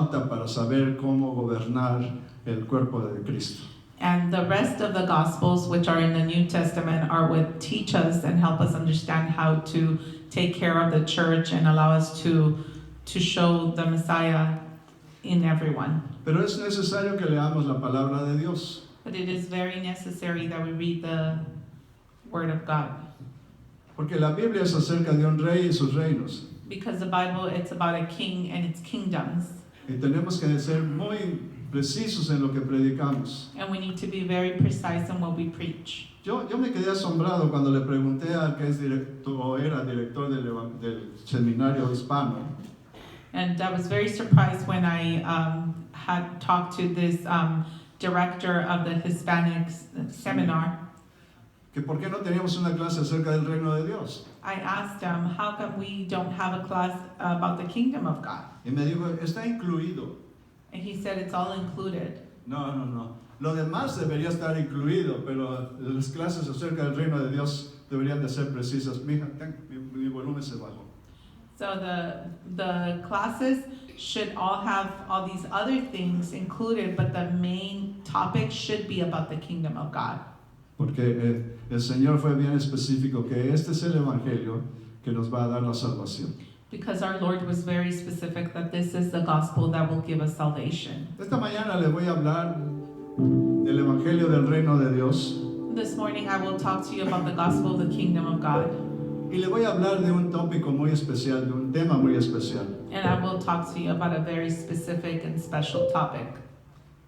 nota para saber cómo gobernar el cuerpo de Cristo. And the rest of the Gospels, which are in the New Testament, are what teach us and help us understand how to take care of the church and allow us to show the Messiah in everyone. Pero es necesario que leamos la palabra de Dios. But it is very necessary that we read the Word of God. Porque la Biblia es acerca de un rey y sus reinos. Because the Bible, it's about a king and its kingdoms. Y tenemos que ser muy precisos en lo que predicamos. And we need to be very precise in what we preach. Yo me quedé asombrado cuando le pregunté al que es director, o era director del seminario hispano. And I was very surprised when I had talked to this director of the Hispanic seminar. Que por qué no teníamos una clase acerca del reino de Dios. I asked him, how come we don't have a class about the kingdom of God? Y me dijo, está incluido. And he said it's all included. No. Lo demás debería estar incluido, pero las clases acerca del reino de Dios deberían de ser precisas. Mija, mi volumen se bajó. So the classes should all have all these other things included, but the main topic should be about the kingdom of God. Porque el Señor fue bien específico que este es el evangelio que nos va a dar la salvación. Because our Lord was very specific that this is the gospel that will give us salvation. Esta mañana le voy a hablar del evangelio del reino de Dios. This morning I will talk to you about the gospel of the kingdom of God. Y le voy a hablar de un tópico muy especial, de un tema muy especial. And I will talk to you about a very specific and special topic.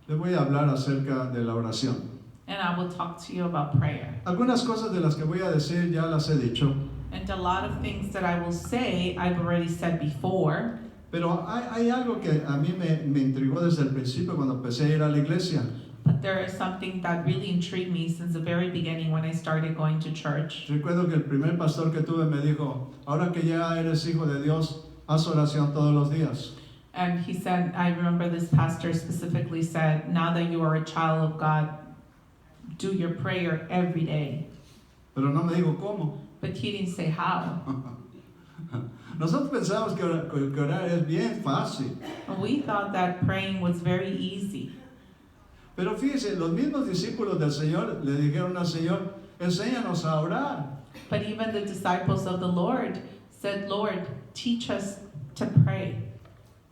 Le voy a hablar acerca de la oración. And I will talk to you about prayer. Algunas cosas de las que voy a decir ya las he dicho. And a lot of things that I will say, I've already said before. Pero hay algo que a mí me intrigó desde el principio cuando empecé a ir a la iglesia. But there is something that really intrigued me since the very beginning when I started going to church. Recuerdo que el primer pastor que tuve me dijo, ahora que ya eres hijo de Dios, haz oración todos los días. And he said, I remember this pastor specifically said, now that you are a child of God, do your prayer every day. Pero no me dijo cómo. But he didn't say how. Nosotros pensamos que orar es bien fácil. And we thought that praying was very easy. Pero fíjese, los mismos discípulos del Señor le dijeron al Señor, enséñanos a orar. But even the disciples of the Lord said, Lord, teach us to pray.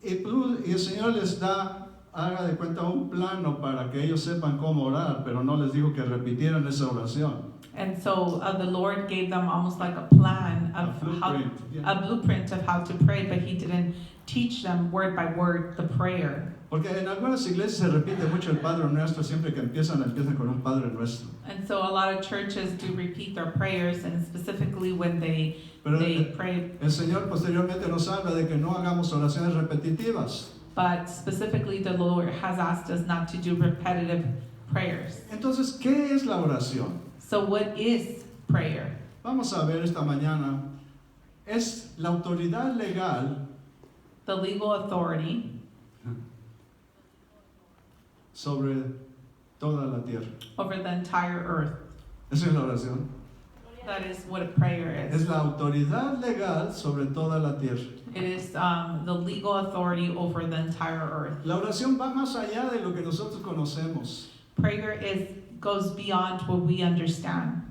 Y el Señor les da, haga de cuenta, un plano para que ellos sepan cómo orar, pero no les dijo que repitieran esa oración. And so the Lord gave them almost like a plan of a blueprint of how to pray, but he didn't teach them word by word the prayer. Porque en algunas iglesias se repite mucho el Padre Nuestro, siempre que empiezan con un Padre Nuestro. And so a lot of churches do repeat their prayers, and specifically when they pray. El Señor posteriormente nos habla de que no hagamos oraciones repetitivas. But specifically the Lord has asked us not to do repetitive prayers. Entonces, ¿qué es la oración? So what is prayer? Vamos a ver esta mañana. Es la autoridad legal The legal authority sobre toda la tierra. over the entire earth. Esa es la oración. That is what a prayer is. Es la autoridad legal sobre toda la tierra. It is the legal authority over the entire earth. La oración va más allá de lo que nosotros conocemos. Prayer goes beyond what we understand.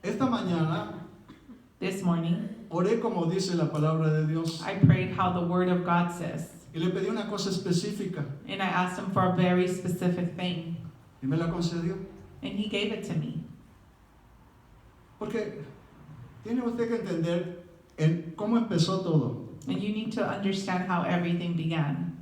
Esta mañana This morning, oré como dice la palabra de Dios I prayed how the Word of God says. y le pedí una cosa específica And I asked him for a very specific thing. y me la concedió. And he gave it to me. Porque tiene usted que entender en cómo empezó todo. And you need to understand how everything began.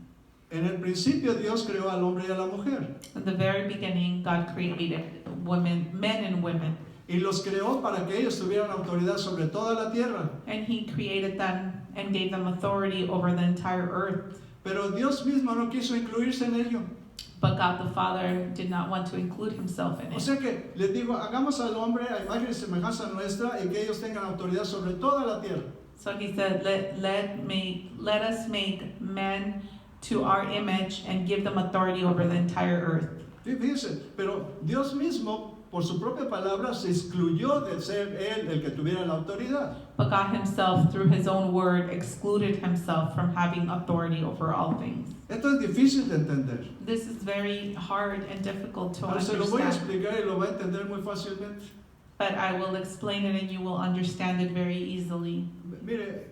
En el principio Dios creó al hombre y a la mujer. In the very beginning, God created women, men and women. Y los creó para que ellos tuvieran autoridad sobre toda la tierra. And he created them and gave them authority over the entire earth. Pero Dios mismo no quiso incluirse en ello. But God the Father did not want to include himself in O it. sea que les digo, hagamos al hombre a imagen y semejanza nuestra y que ellos tengan autoridad sobre toda la tierra. So he said, let us make men to our image and give them authority over the entire earth. Fíjense, pero Dios mismo por su propia palabra, se excluyó de ser él el que tuviera la autoridad. But God himself, through his own word, excluded himself from having authority over all things. Esto es difícil de entender. This is very hard and difficult to Pero se lo voy a understand. explicar y lo va a entender muy fácilmente. But I will explain it and you will understand it very easily. Mire,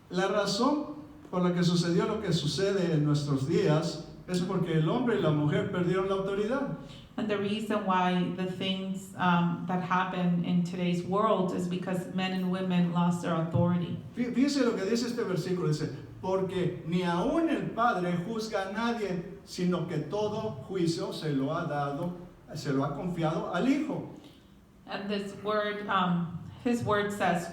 la razón por la que sucedió lo que sucede en nuestros días es porque el hombre y la mujer perdieron la autoridad. And the reason why the things that happen in today's world is because men and women lost their authority. Fíjese lo que dice este versículo, dice, porque ni aún el Padre juzga a nadie, sino que todo juicio se lo ha confiado al Hijo. And this word, his word says,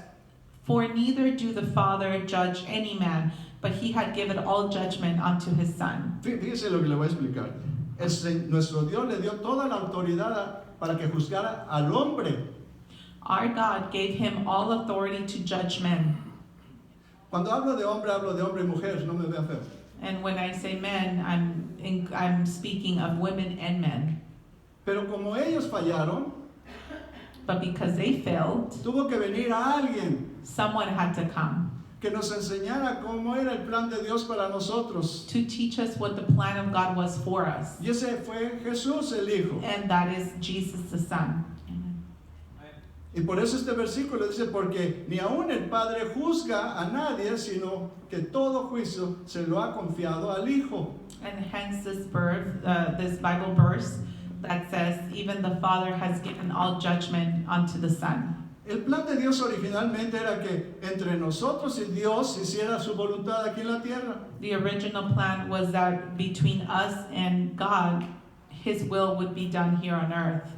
for neither do the Father judge any man, but he had given all judgment unto his Son. Fíjese lo que le voy a explicar. Nuestro Dios le dio toda la autoridad para que juzgara al hombre. Our God gave him all authority to judge men. Cuando hablo de hombre y mujer, no me vea feo. And when I say men, I'm speaking of women and men. Pero como ellos fallaron, But because they failed, tuvo que venir a alguien someone had to come que nos enseñara cómo era el plan de Dios para nosotros. to teach us what the plan of God was for us. Y ese fue Jesús el Hijo. And that is Jesus the Son. Y por eso este versículo dice, porque ni aún el Padre juzga a nadie, sino que todo juicio se lo ha confiado al Hijo. And hence this Bible verse that says, even the Father has given all judgment unto the Son. El plan de Dios originalmente era que entre nosotros y Dios hiciera su voluntad aquí en la tierra. The original plan was that between us and God, His will would be done here on earth.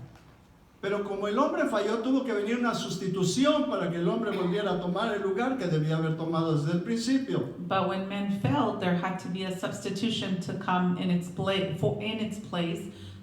Pero como el hombre falló, tuvo que venir una sustitución para que el hombre volviera a tomar el lugar que debía haber tomado desde el principio. But when men failed, there had to be a substitution to come in its place,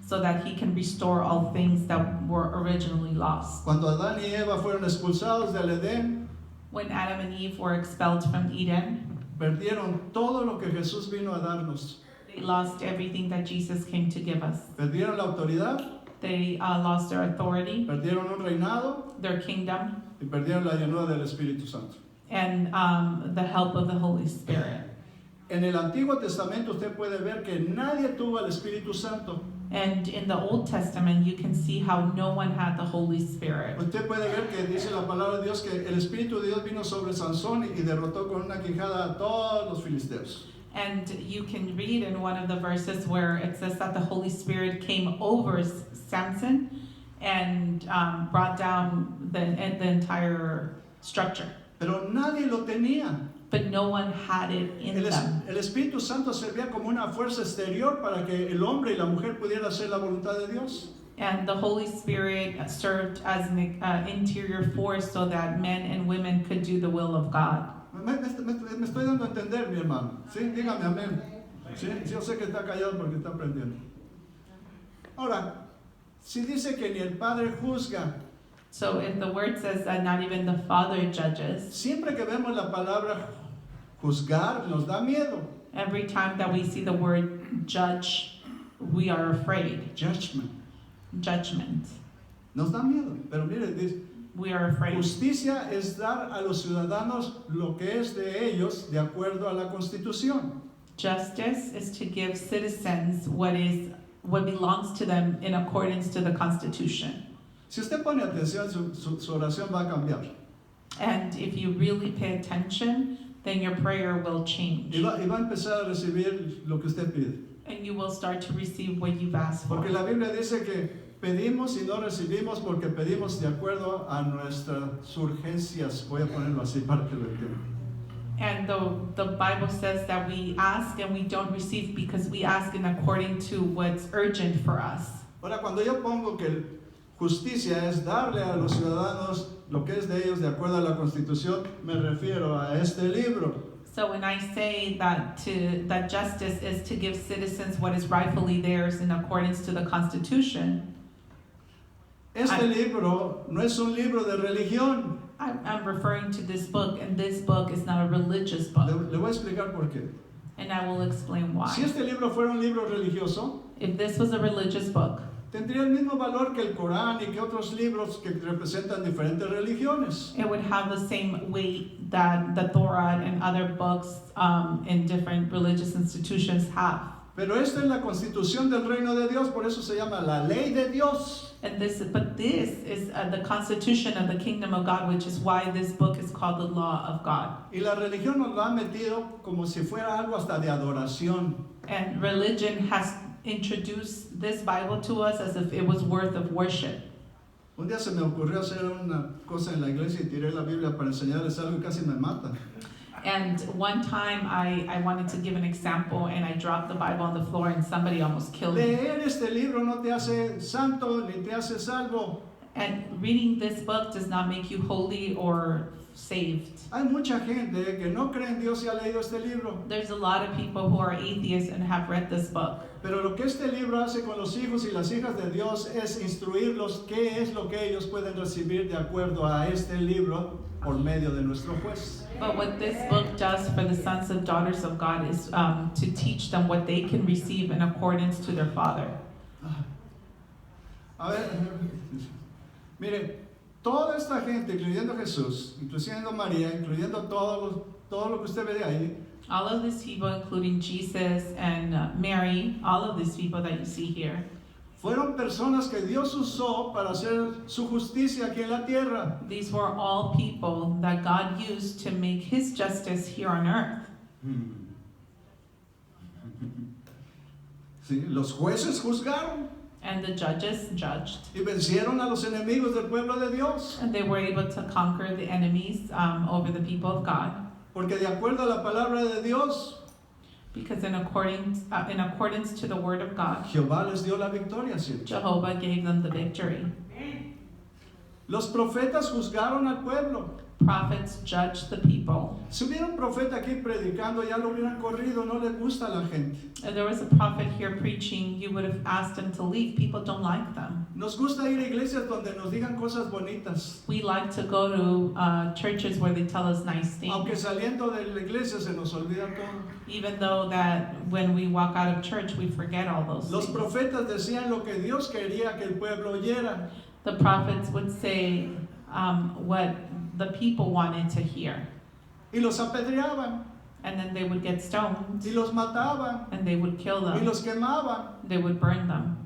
so that He can restore all things that were originally lost. Cuando Adán y Eva fueron expulsados del Edén, When Adam and Eve were expelled from Eden, perdieron todo lo que Jesús vino a darnos. they lost everything that Jesus came to give us. Perdieron la autoridad, They lost their authority, perdieron un reinado their kingdom, y perdieron la llenura del Espíritu Santo. and the help of the Holy Spirit. En el Antiguo Testamento usted puede ver que nadie tuvo al Espíritu Santo. And in the Old Testament, you can see how no one had the Holy Spirit. Usted puede ver que dice la palabra de Dios que el Espíritu de Dios vino sobre Sansón y derrotó con una quijada a todos los filisteos. And you can read in one of the verses where it says that the Holy Spirit came over Samson and brought down the entire structure. Pero nadie lo tenía. But no one had it in them. El Espíritu Santo servía como una fuerza exterior para que el hombre y la mujer pudieran hacer la voluntad de Dios. And the Holy Spirit served as an interior force so that men and women could do the will of God. Me estoy dando a entender, mi hermano. ¿Sí? Dígame amén. ¿Sí? Yo sé que está callado porque está aprendiendo. Ahora, si dice que ni el Padre juzga, So if the word says that not even the Father judges, siempre que vemos la palabra juzgar nos da miedo. every time that we see the word judge, we are afraid. Judgment. Judgment. Nos da miedo. Pero mire, dice, We are afraid. justicia es dar a los ciudadanos lo que es de ellos de acuerdo a la Constitución. Justice is to give citizens what belongs to them in accordance to the Constitution. Si usted pone atención, su oración va a cambiar. And if you really pay attention, then your prayer will change. Y va a empezar a recibir lo que usted pide. And you will start to receive what you've asked for. Porque la Biblia dice que pedimos y no recibimos porque pedimos de acuerdo a nuestras urgencias. Voy a ponerlo así para que lo entiendan. And the Bible says that we ask and we don't receive because we ask in according to what's urgent for us. Ahora, cuando yo pongo que justicia es darle a los ciudadanos lo que es de ellos de acuerdo a la Constitución, me refiero a este libro. So when I say that justice is to give citizens what is rightfully theirs in accordance to the Constitution, Este libro no es un libro de religión. I'm referring to this book, and this book is not a religious book. Le voy a explicar por qué. And I will explain why. Si este libro fuera un libro religioso, If this was a religious book, tendría el mismo valor que el Corán y que otros libros que representan diferentes religiones. It would have the same weight that the Torah and other books in different religious institutions have. Pero esta es la constitución del reino de Dios, por eso se llama la ley de Dios. But this is the constitution of the kingdom of God, which is why this book is called the law of God. Y la religión nos lo ha metido como si fuera algo hasta de adoración. And religion has introduced this Bible to us as if it was worth of worship. Un día se me ocurrió hacer una cosa en la iglesia y tiré la Biblia para enseñarles algo y casi me matan. And one time I wanted to give an example and I dropped the Bible on the floor and somebody almost killed me. Leer este libro no te hace santo ni te hace salvo. And reading this book does not make you holy or saved. Hay mucha gente que no cree en Dios y ha leído este libro. There's a lot of people who are atheists and have read this book. Pero lo que este libro hace con los hijos y las hijas de Dios es instruirlos qué es lo que ellos pueden recibir de acuerdo a este libro por medio de nuestro juez. But what this book does for the sons and daughters of God is to teach them what they can receive in accordance to their Father. A ver, mire, toda esta gente, incluyendo Jesús, incluyendo María, incluyendo todo lo que usted ve ahí, All of these people, including Jesus and Mary, all of these people that you see here, fueron personas que Dios usó para hacer su justicia aquí en la tierra. these were all people that God used to make His justice here on earth. Sí, los jueces juzgaron And the judges judged. y vencieron a los enemigos del pueblo de Dios. And they were able to conquer the enemies over the people of God. Porque de acuerdo a la palabra de Dios, Because in accordance to the word of God, Jehová les dio la victoria siempre. Jehovah gave them the victory. Los profetas juzgaron al pueblo. Prophets judged the people. Si hubiera un profeta aquí predicando, ya lo hubieran corrido, no le gusta a la gente. If there was a prophet here preaching, you would have asked him to leave. People don't like them. Nos gusta ir a iglesias donde nos digan cosas bonitas. We like to go to churches where they tell us nice things. Aunque saliendo de la iglesia se nos olvida todo. Even though that when we walk out of church, we forget all those Los things. profetas decían lo que Dios quería que el pueblo oyera. The prophets would say what the people wanted to hear. Y los apedreaban, And then they would get stoned. y los mataban, And they would kill y them. los quemaban. They would burn them.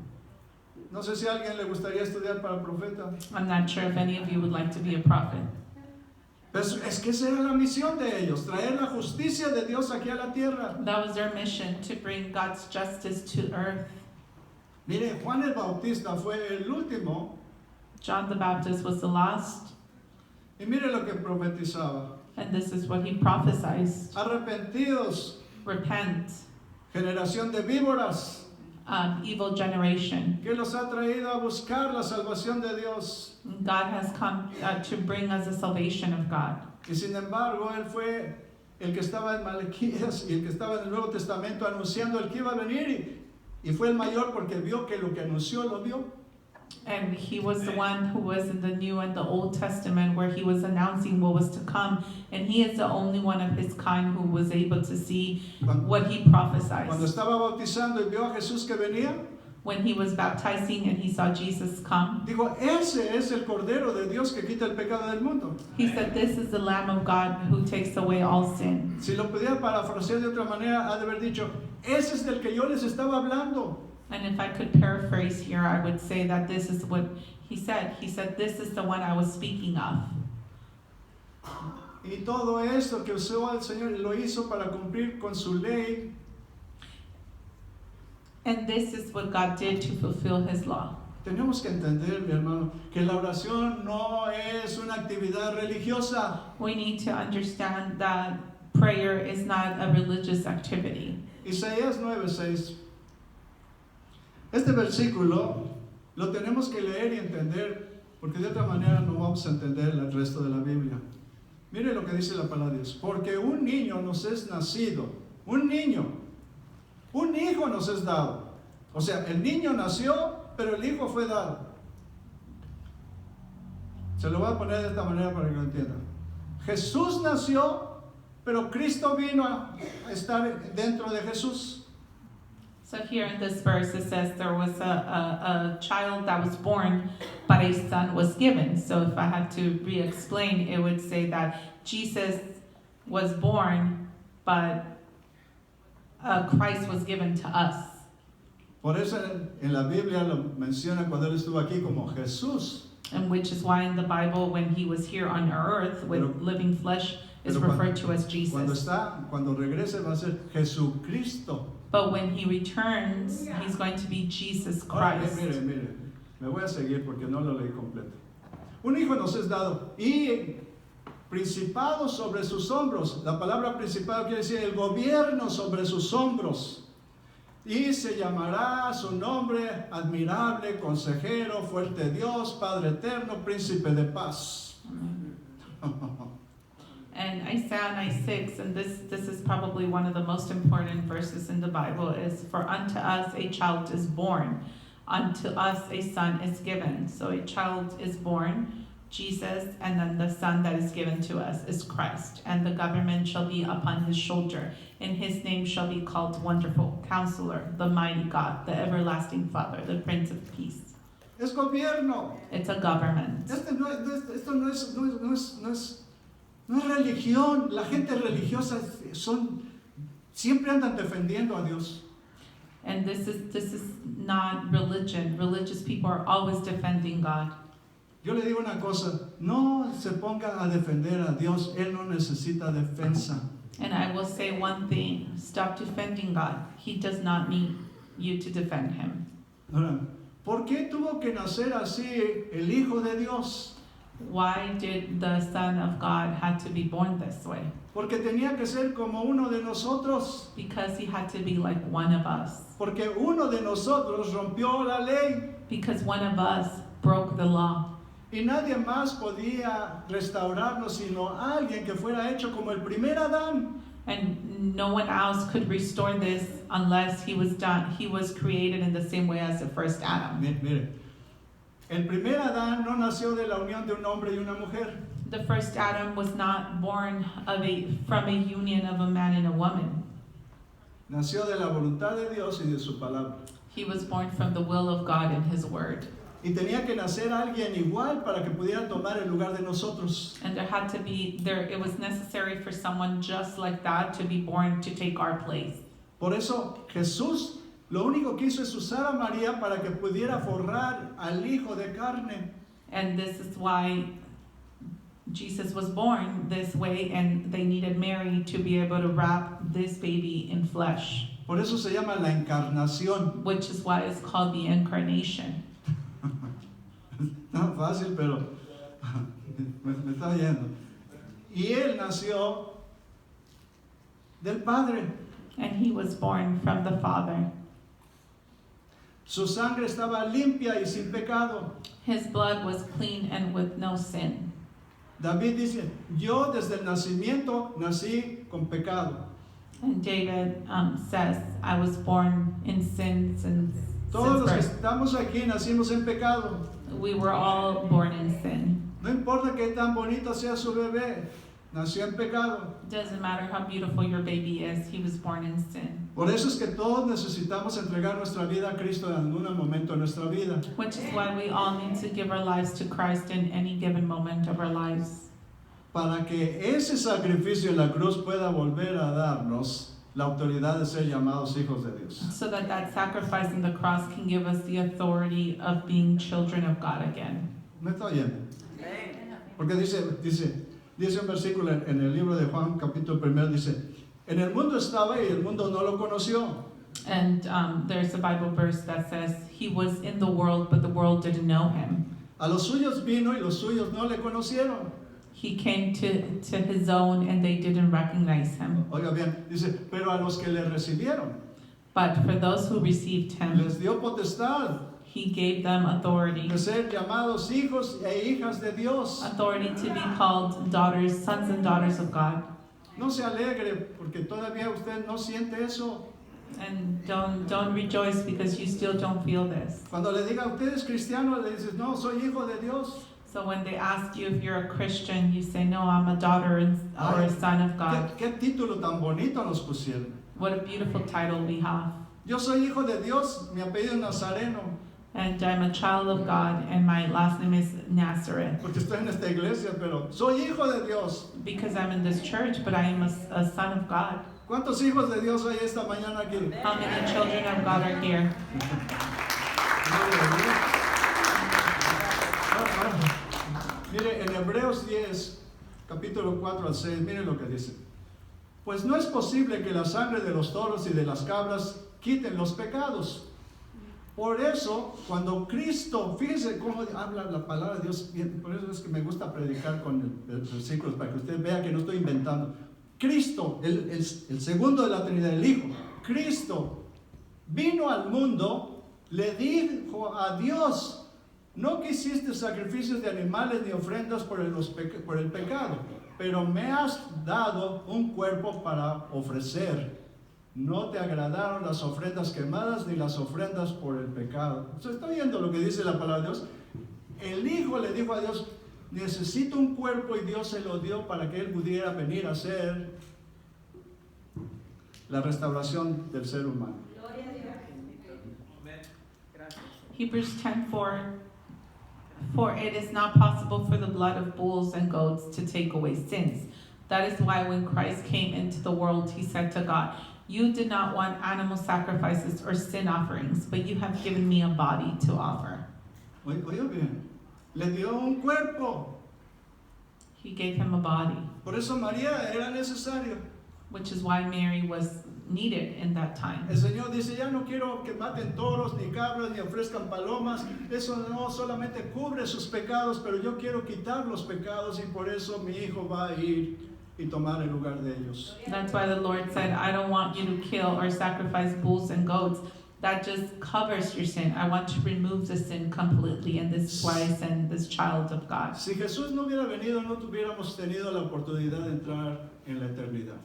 No sé si a alguien le gustaría estudiar para profeta. I'm not sure if any of you would like to be a prophet. Pero es que esa era la misión de ellos, traer la justicia de Dios aquí a la tierra. That was their mission, to bring God's justice to earth. Mire, Juan el Bautista fue el último, John the Baptist was the last, y mire lo que profetizaba. and this is what he prophesied. Arrepentidos, Repent, generación de víboras, evil generation. que los ha traído a buscar la salvación de Dios. God has come to bring us the salvation of God. Y sin embargo, él fue el que estaba en Malaquías y el que estaba en el Nuevo Testamento anunciando el que iba a venir. Y fue el mayor porque vio que lo que anunció lo vio. And he was the one who was in the New and the Old Testament where he was announcing what was to come. And he is the only one of his kind who was able to see what he prophesied. Cuando estaba bautizando y vio a Jesús que venía, When he was baptizing and he saw Jesus come, dijo, ese es el Cordero de Dios que quita el pecado del mundo. he said, "This is the Lamb of God who takes away all sin." Si lo pudiera parafrasear de otra manera, ha de haber dicho, ese es del que yo les estaba hablando. And if I could paraphrase here, I would say that this is what he said. He said, "This is the one I was speaking of." Y todo esto que usó el Señor lo hizo para cumplir con su ley. And this is what God did to fulfill his law. Tenemos que entender, mi hermano, que la oración no es una actividad religiosa. We need to understand that prayer is not a religious activity. Isaías 9:6. Este versículo lo tenemos que leer y entender, porque de otra manera no vamos a entender el resto de la Biblia. Mire lo que dice la palabra de Dios. Porque un niño nos es nacido, un hijo nos es dado. O sea, el niño nació, pero el hijo fue dado. Se lo voy a poner de esta manera para que lo entiendan. Jesús nació, pero Cristo vino a estar dentro de Jesús. So here in this verse it says there was a child that was born, but a son was given. So if I had to re-explain, it would say that Jesus was born, but Christ was given to us. Por eso en la Biblia lo menciona cuando él estuvo aquí como Jesús. And which is why in the Bible, when he was here on earth with living flesh, is referred to as Jesus. Cuando regrese va a ser Jesucristo. But when he returns, he's going to be Jesus Christ. Mire, me voy a seguir porque no lo leí completo. Un hijo nos es dado y principado sobre sus hombros. La palabra principado quiere decir el gobierno sobre sus hombros. Y se llamará su nombre admirable, consejero, fuerte Dios, Padre eterno, príncipe de paz. And Isaiah 9:6, and this is probably one of the most important verses in the Bible, is for unto us a child is born, unto us a son is given. So a child is born, Jesus, and then the son that is given to us is Christ. And the government shall be upon his shoulder, and his name shall be called Wonderful, Counselor, the Mighty God, the Everlasting Father, the Prince of Peace. Es gobierno. It's a government. Esto no es religión. La gente religiosa siempre andan defendiendo a Dios. And this is not religion. Religious people are always defending God. Yo le digo una cosa, no se ponga a defender a Dios, Él no necesita defensa. And I will say one thing, stop defending God. He does not need you to defend him. Ahora, ¿por qué tuvo que nacer así el Hijo de Dios? Why did the Son of God have to be born this way? Porque tenía que ser como uno de nosotros. Because he had to be like one of us. Porque uno de nosotros rompió la ley. Because one of us broke the law. Y nadie más podía restaurarnos sino alguien que fuera hecho como el primer Adán. And no one else could restore this unless he was created in the same way as the first Adam. Mire, el primer Adán no nació de la unión de un hombre y una mujer. The first Adam was not born from a union of a man and a woman. Nació de la voluntad de Dios y de su palabra. He was born from the will of God and his word. Y tenía que nacer alguien igual para que pudiera tomar el lugar de nosotros. And it was necessary for someone just like that to be born to take our place. Por eso Jesús lo único que hizo es usar a María para que pudiera forrar al hijo de carne. And this is why Jesus was born this way, and they needed Mary to be able to wrap this baby in flesh. Por eso se llama la encarnación. Which is why it's called the incarnation. Tan fácil, pero me está yendo. Y él nació del Padre. And he was born from the Father. Su sangre estaba limpia y sin pecado. His blood was clean and with no sin. David dice, yo desde el nacimiento nací con pecado. And David says, I was born in sin since Todos los que birth. estamos aquí nacimos en pecado. We were all born in sin. No importa qué tan bonito sea su bebé, nació en pecado. Doesn't matter how beautiful your baby is, he was born in sin. Por eso es que todos necesitamos entregar nuestra vida a Cristo en algún momento de nuestra vida. Which is why we all need to give our lives to Christ in any given moment of our lives. Para que ese sacrificio en la cruz pueda volver a darnos la autoridad de ser llamados hijos de Dios. So that sacrifice on the cross can give us the authority of being children of God again. ¿Me está oyendo? Porque dice un versículo en el libro de Juan, capítulo 1, dice, en el mundo estaba y el mundo no lo conoció. And there's a Bible verse that says, he was in the world, but the world didn't know him. A los suyos vino y los suyos no le conocieron. He came to his own and they didn't recognize him. Oiga bien, dice, pero a los que le recibieron, But for those who received him, les dio potestad he gave them authority. de ser llamados hijos e hijas de Dios. Authority to be called daughters, sons and daughters of God. No se alegre porque todavía usted no siente eso. And don't rejoice because you still don't feel this. Cuando le diga usted es cristiano, le dices, no, soy hijo de Dios. So when they ask you if you're a Christian, you say, no, I'm a daughter or a son of God. ¿Qué título tan bonito nos pusieron? What a beautiful title we have. Yo soy hijo de Dios, mi apellido es Nazareno, and I'm a child of God, and my last name is Nazareth. porque estoy en esta iglesia, pero soy hijo de Dios. Because I'm in this church, but I am a son of God. ¿Cuántos hijos de Dios hay esta mañana aquí? How many children of God are here? Mire, en Hebreos 10, capítulo 4 al 6, mire lo que dice. Pues no es posible que la sangre de los toros y de las cabras quiten los pecados. Por eso, cuando Cristo, fíjense cómo habla la palabra de Dios, por eso es que me gusta predicar con el versículos, para que usted vea que no estoy inventando. Cristo, el segundo de la Trinidad, el Hijo, Cristo vino al mundo, le dijo a Dios: no quisiste sacrificios de animales ni ofrendas por el pecado, pero me has dado un cuerpo para ofrecer. No te agradaron las ofrendas quemadas ni las ofrendas por el pecado. ¿Se está viendo lo que dice la palabra de Dios? El Hijo le dijo a Dios: necesito un cuerpo, y Dios se lo dio para que Él pudiera venir a hacer la restauración del ser humano. Hebrews 10:4. For it is not possible for the blood of bulls and goats to take away sins. That is why when Christ came into the world, he said to God, you did not want animal sacrifices or sin offerings, but you have given me a body to offer. Oye bien, le dio un cuerpo. He gave him a body, Por eso María era necesario. which is why Mary was needed in that time. El Señor dice: ya no quiero que maten toros, ni cabras, ni ofrezcan palomas. Eso no solamente cubre sus pecados, pero yo quiero quitar los pecados, y por eso mi Hijo va a ir y tomar el lugar de ellos. That's why the Lord said, I don't want you to kill or sacrifice bulls and goats. That just covers your sin. I want to remove the sin completely, and this is why I send this child of God. Si Jesús no hubiera venido, no tuviéramos tenido la oportunidad de entrar en la eternidad.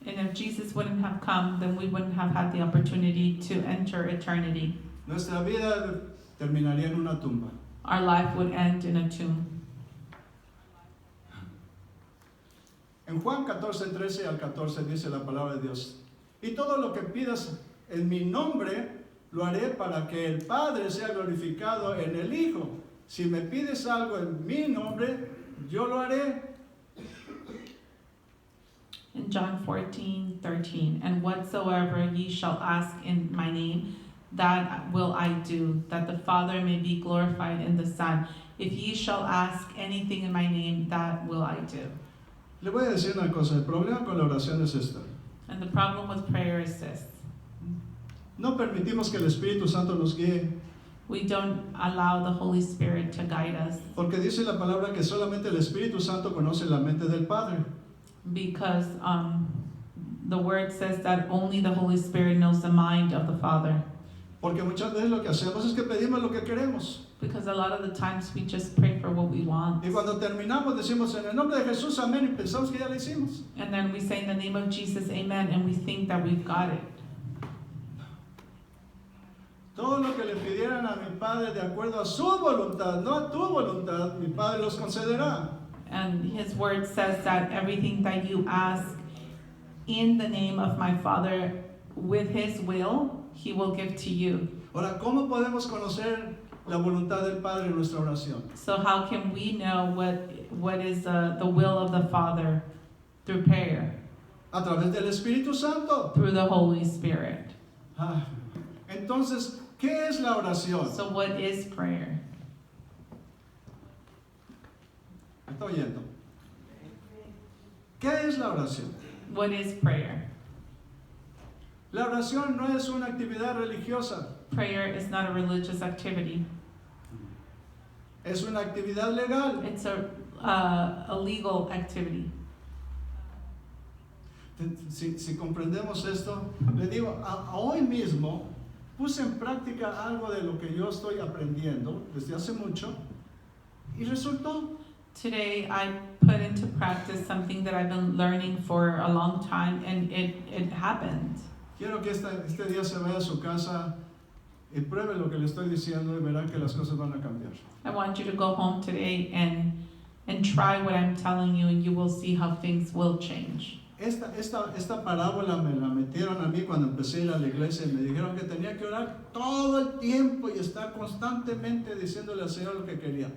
And if Jesus wouldn't have come, then we wouldn't have had the opportunity to enter eternity. Nuestra vida terminaría en una tumba. Our life would end in a tomb. En Juan 14:13 al 14 dice la palabra de Dios: y todo lo que pidas en mi nombre lo haré, para que el Padre sea glorificado en el Hijo. Si me pides algo en mi nombre, yo lo haré. In John 14:13, and whatsoever ye shall ask in my name, that will I do, that the Father may be glorified in the Son. If ye shall ask anything in my name, that will I do. Le voy a decir una cosa: el problema con la oración es esta. And the problem with prayer is this: No permitimos que el Espíritu Santo nos guíe, we don't allow the Holy Spirit to guide us, porque dice la palabra que solamente el Espíritu Santo conoce la mente del Padre. because the word says that only the Holy Spirit knows the mind of the Father. Porque muchas veces lo que hacemos es que pedimos lo que queremos, Because a lot of the times we just pray for what we want. y cuando terminamos decimos: en el nombre de Jesús, amén, y pensamos que ya lo hicimos. And then we say in the name of Jesus, amen, and we think that we've got it. Todo lo que le pidieran a mi Padre de acuerdo a su voluntad, no a tu voluntad, mi Padre los concederá. And his word says that everything that you ask in the name of my Father with his will, he will give to you. Ahora, ¿cómo podemos conocer la voluntad del Padre en nuestra oración? So how can we know what is the will of the Father? Through prayer, A través del Espíritu Santo. through the Holy Spirit. Ah, entonces, ¿qué es la oración? So what is prayer? ¿Me está oyendo? ¿Qué es la oración? What is prayer? La oración no es una actividad religiosa, Prayer is not a religious activity. es una actividad legal. It's a legal activity. Si comprendemos esto, le digo, a hoy mismo puse en práctica algo de lo que yo estoy aprendiendo desde hace mucho, y resultó. Today I put into practice something that I've been learning for a long time, and it happened. Quiero que este día se vaya a su casa y pruebe lo que le estoy diciendo, y verán que las cosas van a cambiar. I want you to go home today and try what I'm telling you, and you will see how things will change. esta parábola me la metieron a mí cuando empecé a ir a la iglesia y me dijeron que tenía que orar todo el tiempo y estar constantemente diciéndole al Señor lo que quería.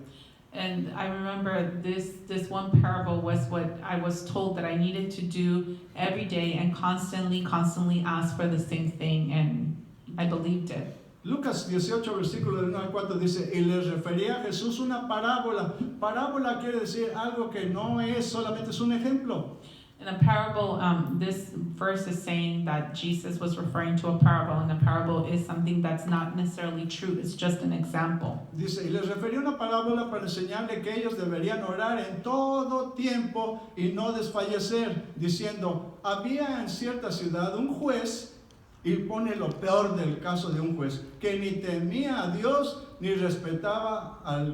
And I remember this one parable was what I was told that I needed to do every day and constantly ask for the same thing, and I believed it. Lucas 18, versículo del 1 al 4 dice, y les refería a Jesús una parábola. Parábola quiere decir algo que no es solamente es un ejemplo. In a parable, this verse is saying that Jesus was referring to a parable, and a parable is something that's not necessarily true, it's just an example. Dice, y les refería una parábola para enseñarle que ellos deberían orar en todo tiempo y no desfallecer, diciendo, había en cierta ciudad un juez, y pone lo peor del caso de un juez, que ni temía a Dios ni respetaba a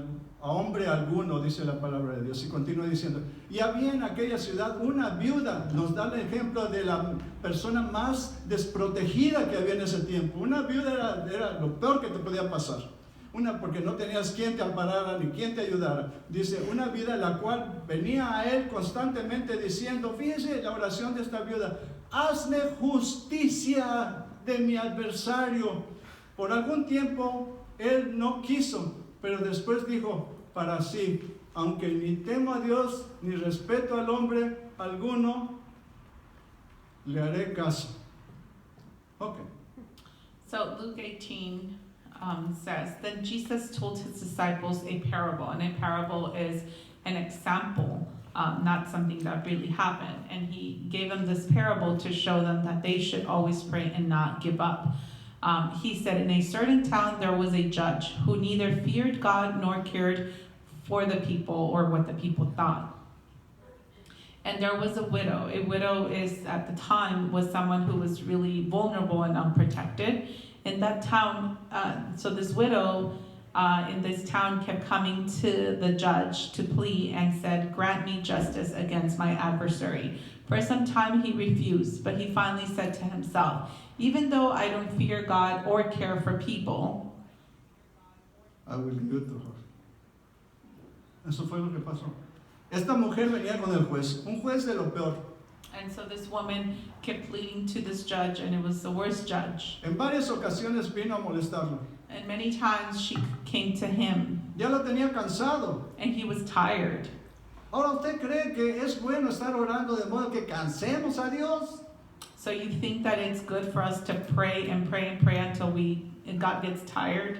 hombre alguno, dice la palabra de Dios, y continúa diciendo, y había en aquella ciudad una viuda, nos da el ejemplo de la persona más desprotegida que había en ese tiempo. Una viuda era lo peor que te podía pasar, porque no tenías quien te amparara ni quien te ayudara. Dice, una viuda la cual venía a él constantemente diciendo, fíjese la oración de esta viuda, hazme justicia de mi adversario. Por algún tiempo él no quiso, pero después dijo para sí, aunque ni temo a Dios ni respeto al hombre alguno, le haré caso. Okay. So Luke 18 says, then Jesus told his disciples a parable, and a parable is an example, not something that really happened. And he gave them this parable to show them that they should always pray and not give up. He said, in a certain town there was a judge who neither feared God nor cared for the people or what the people thought. And there was a widow. A widow is, at the time, was someone who was really vulnerable and unprotected. In that town, so this widow in this town kept coming to the judge to plead and said, grant me justice against my adversary. For some time he refused, but he finally said to himself, even though I don't fear God or care for people, I will give it to her. Eso fue lo que pasó. Esta mujer venía con el juez, un juez de lo peor. and so this woman kept pleading to this judge, and it was the worst judge. En varias ocasiones vino a molestarlo. And many times she came to him, Ya lo tenía cansado. and he was tired. Ahora, ¿usted cree que es bueno estar orando de modo que cansemos a Dios? So you think that it's good for us to pray and pray and pray until God gets tired?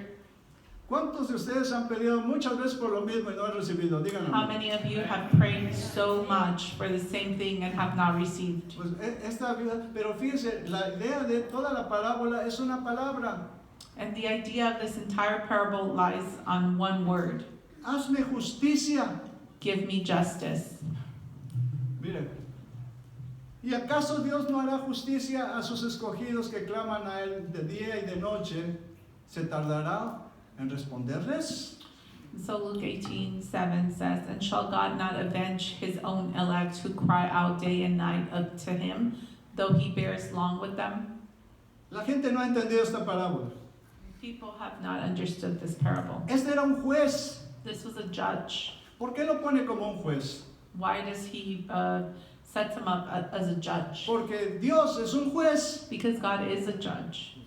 ¿Cuántos de ustedes han pedido muchas veces por lo mismo y no han recibido? Díganme. How many of you have prayed so much for the same thing and have not received? Pues esta vida, pero fíjense, la idea de toda la parábola es una palabra. And the idea of this entire parable lies on one word. Hazme justicia. Give me justice. Mire, ¿y acaso Dios no hará justicia a sus escogidos que claman a Él de día y de noche? ¿Se tardará en responderles? So Luke 18:7 says, and shall God not avenge his own elect who cry out day and night to him, though he bears long with them? La gente no ha entendido esta parábola. People have not understood this parable. Este era un juez. This was a judge. ¿Por qué lo pone como un juez? Why does he set him up as a judge? Porque Dios es un juez. Because God is a judge.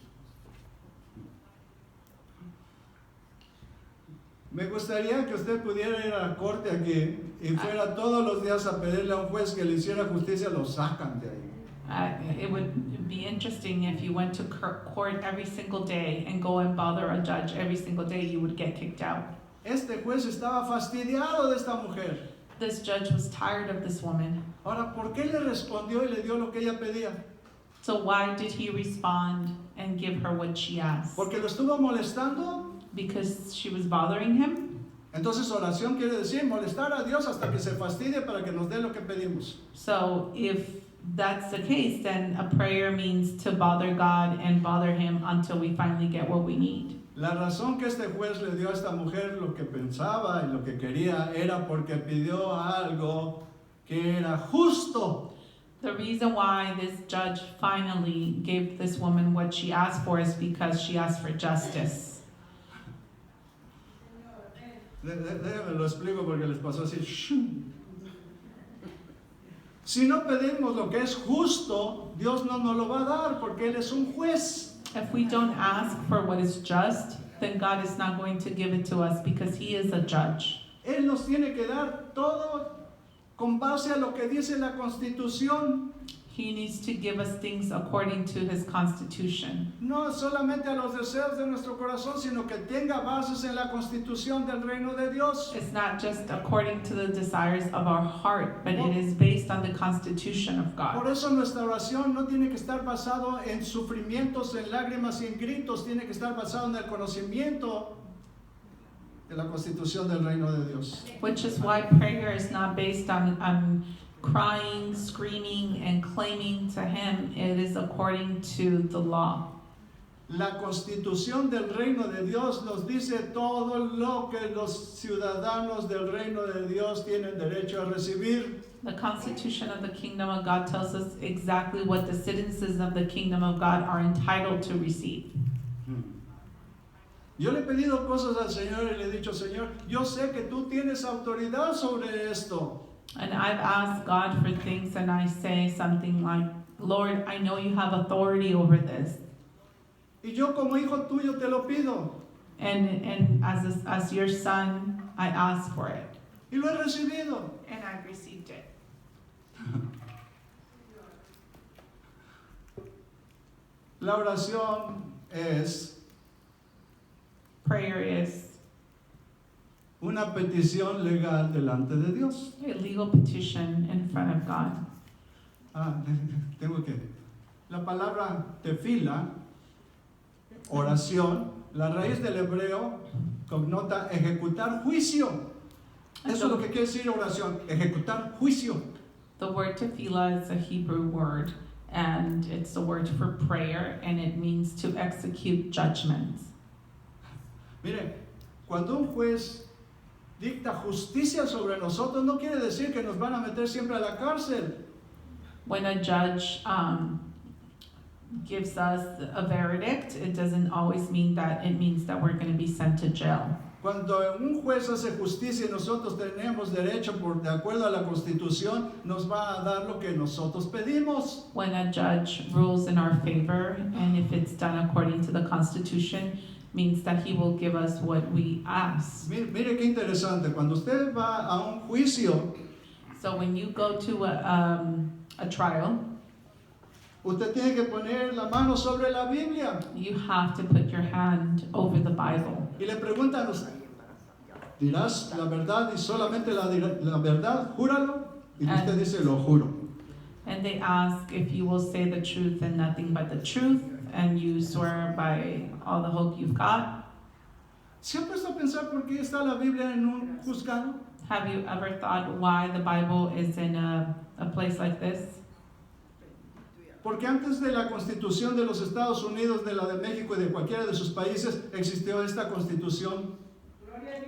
Me gustaría que usted pudiera ir a la corte aquí y fuera todos los días a pedirle a un juez que le hiciera justicia, lo sacan de ahí. It would be interesting if you went to court every single day and go and bother a judge every single day, you would get kicked out. Este juez estaba fastidiado de esta mujer. This judge was tired of this woman. Ahora, ¿por qué le respondió y le dio lo que ella pedía? So why did he respond and give her what she asked? ¿Porque lo estuvo molestando? Because she was bothering him? Entonces oración quiere decir molestar a Dios hasta que se fastidie para que nos dé lo que pedimos. So if that's the case, then a prayer means to bother God and bother him until we finally get what we need. La razón que este juez le dio a esta mujer lo que pensaba y lo que quería era porque pidió algo que era justo. The reason why this judge finally gave this woman what she asked for is because she asked for justice. Déjame lo explico porque les pasó así. Si no pedimos lo que es justo, Dios no nos lo va a dar porque Él es un juez. If we don't ask for what is just, then God is not going to give it to us because He is a judge. Él nos tiene que dar todo con base a lo que dice la Constitución, He needs to give us things according to His constitution. no solamente a los deseos de nuestro corazón, sino que tenga bases en la Constitución del reino de Dios. It's not just according to the desires of our heart, but it is based on the constitution of Por God. eso nuestra oración no tiene que estar basado en sufrimientos, en lágrimas y en gritos, tiene que estar basado en el conocimiento de la Constitución del reino de Dios. Which is why prayer is not based on crying, screaming, and claiming to Him. It is according to the law. La Constitución del reino de Dios nos dice todo lo que los ciudadanos del reino de Dios tienen derecho a recibir. The constitution of the kingdom of God tells us exactly what the citizens of the kingdom of God are entitled to receive. Yo le he pedido cosas al Señor y le he dicho, Señor, yo sé que tú tienes autoridad sobre esto. And I've asked God for things and I say something like, Lord, I know you have authority over this. Y yo como hijo tuyo te lo pido. And as your son, I ask for it. Y lo he recibido. And I've received it. La oración es Prayer is una petición legal delante de Dios. a legal petition in front of God. Tengo que... La palabra tefila, oración, la raíz del hebreo connota ejecutar juicio. Eso es lo que quiere decir oración, ejecutar juicio. The word tefillah is a Hebrew word, and it's the word for prayer, and it means to execute judgments. Mire, cuando un juez dicta justicia sobre nosotros, no quiere decir que nos van a meter siempre a la cárcel. When a judge gives us a verdict, it doesn't always mean that it means that we're going to be sent to jail. Cuando un juez hace justicia y nosotros tenemos derecho de acuerdo a la Constitución, nos va a dar lo que nosotros pedimos. When a judge rules in our favor, and if it's done according to the Constitution, means that he will give us what we ask. Mire qué interesante, cuando usted va a un juicio, So when you go to a trial, usted tiene que poner la mano sobre la Biblia you have to put your hand over the Bible. y le preguntan, ¿dirás la verdad y solamente la verdad? Júralo. Y usted dice, lo juro. And they ask if you will say the truth and nothing but the truth, and you swear by all the hope you've got. ¿Se ha puesto a pensar por qué está la Biblia en un juzgado? Have you ever thought why the Bible is in a place like this? Porque antes de la Constitución de los Estados Unidos, de la de México y de cualquiera de sus países, existió esta Constitución.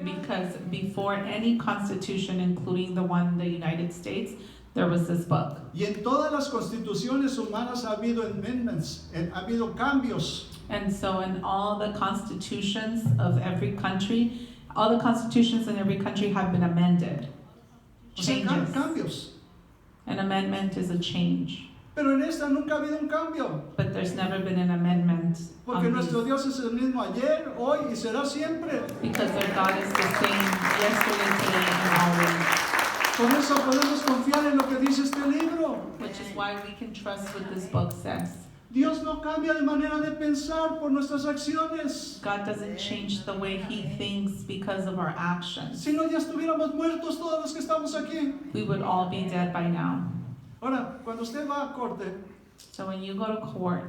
Because before any constitution, including the one in the United States, there was this book. Y en todas las constituciones humanas ha habido amendments, ha habido cambios. And so in all the constitutions of every country, all the constitutions in every country have been amended. O sea, Changes. cambios. An amendment is a change. Pero en esta nunca ha habido un cambio. But there's never been an amendment Porque on nuestro these, Dios es el mismo ayer, hoy y será siempre. because our God is the same yesterday, today, and always. Por eso podemos confiar en lo que dice este libro. Which is why we can trust what this book says. Dios no cambia de manera de pensar por nuestras acciones. God doesn't change the way He thinks because of our actions. Si no, ya estuviéramos muertos todos los que estamos aquí. We would all be dead by now. Ahora, cuando usted va a corte, So when you go to court,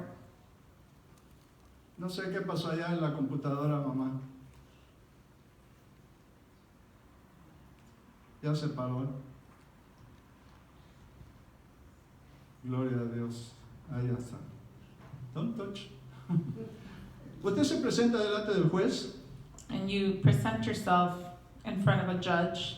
no sé qué pasó allá en la computadora, mamá. Ya se paró. Gloria a Dios. Ahí ya está. Don't touch. Usted se presenta delante del juez and you present yourself in front of a judge,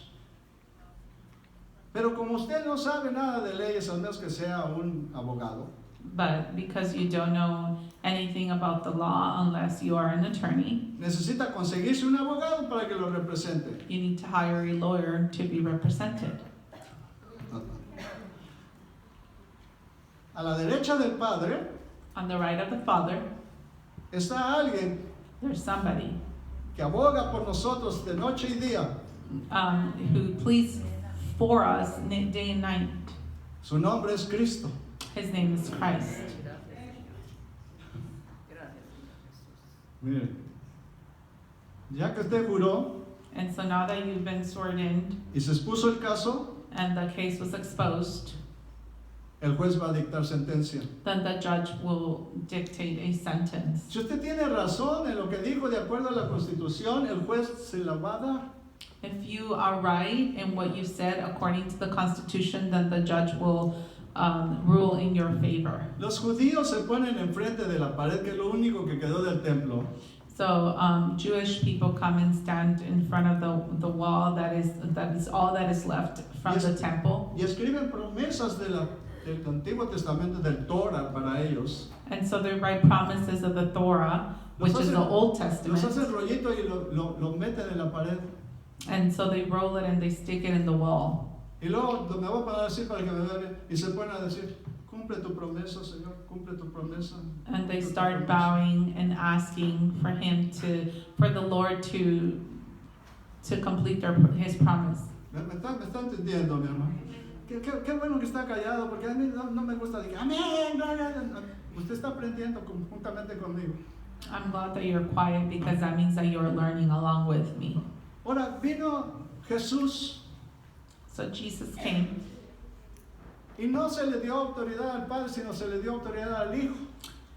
pero como usted no sabe nada de leyes, al menos que sea un abogado, but because you don't know anything about the law unless you are an attorney, necesita conseguirse un abogado para que lo represente. you need to hire a lawyer to be represented. a la derecha del Padre, on the right of the Father, está alguien there's somebody que aboga por nosotros de noche y día. who pleads for us day and night. Su nombre es Cristo. His name is Christ. Mire, ya que usted juró And so now that you've been sworn in y se expuso el caso, and the case was exposed, el juez va a dictar sentencia. then the judge will dictate a sentence. Si usted tiene razón en lo que dijo de acuerdo a la Constitución, el juez se la va a dar. If you are right in what you said according to the Constitution, then the judge will rule in your favor. Los judíos se ponen enfrente de la pared, que es lo único que quedó del templo, So Jewish people come and stand in front of the wall that is all that is left from Yes. the temple. y escriben promesas del Antiguo Testamento, del Torah, para ellos. And so they write promises of the Torah, which is the Old Los Testament. hacen rollito y lo meten en la pared. And so they roll it and they stick it in the wall. Y luego me voy a poner así para que me vean bien. Y se ponen a decir, cumple tu promesa, Señor, cumple tu promesa. And they Cumple tu start promesa". bowing and asking for the Lord to complete his promise. ¿Me está entendiendo, mi hermano? Qué bueno que está callado, porque a mí no me gusta decir, amén, gloria a Dios". Usted está aprendiendo juntamente conmigo. I'm glad that you're quiet because that means that you're learning along with me. Ahora, vino Jesús So Jesus came, y no se le dio autoridad al Padre, sino se le dio autoridad al Hijo.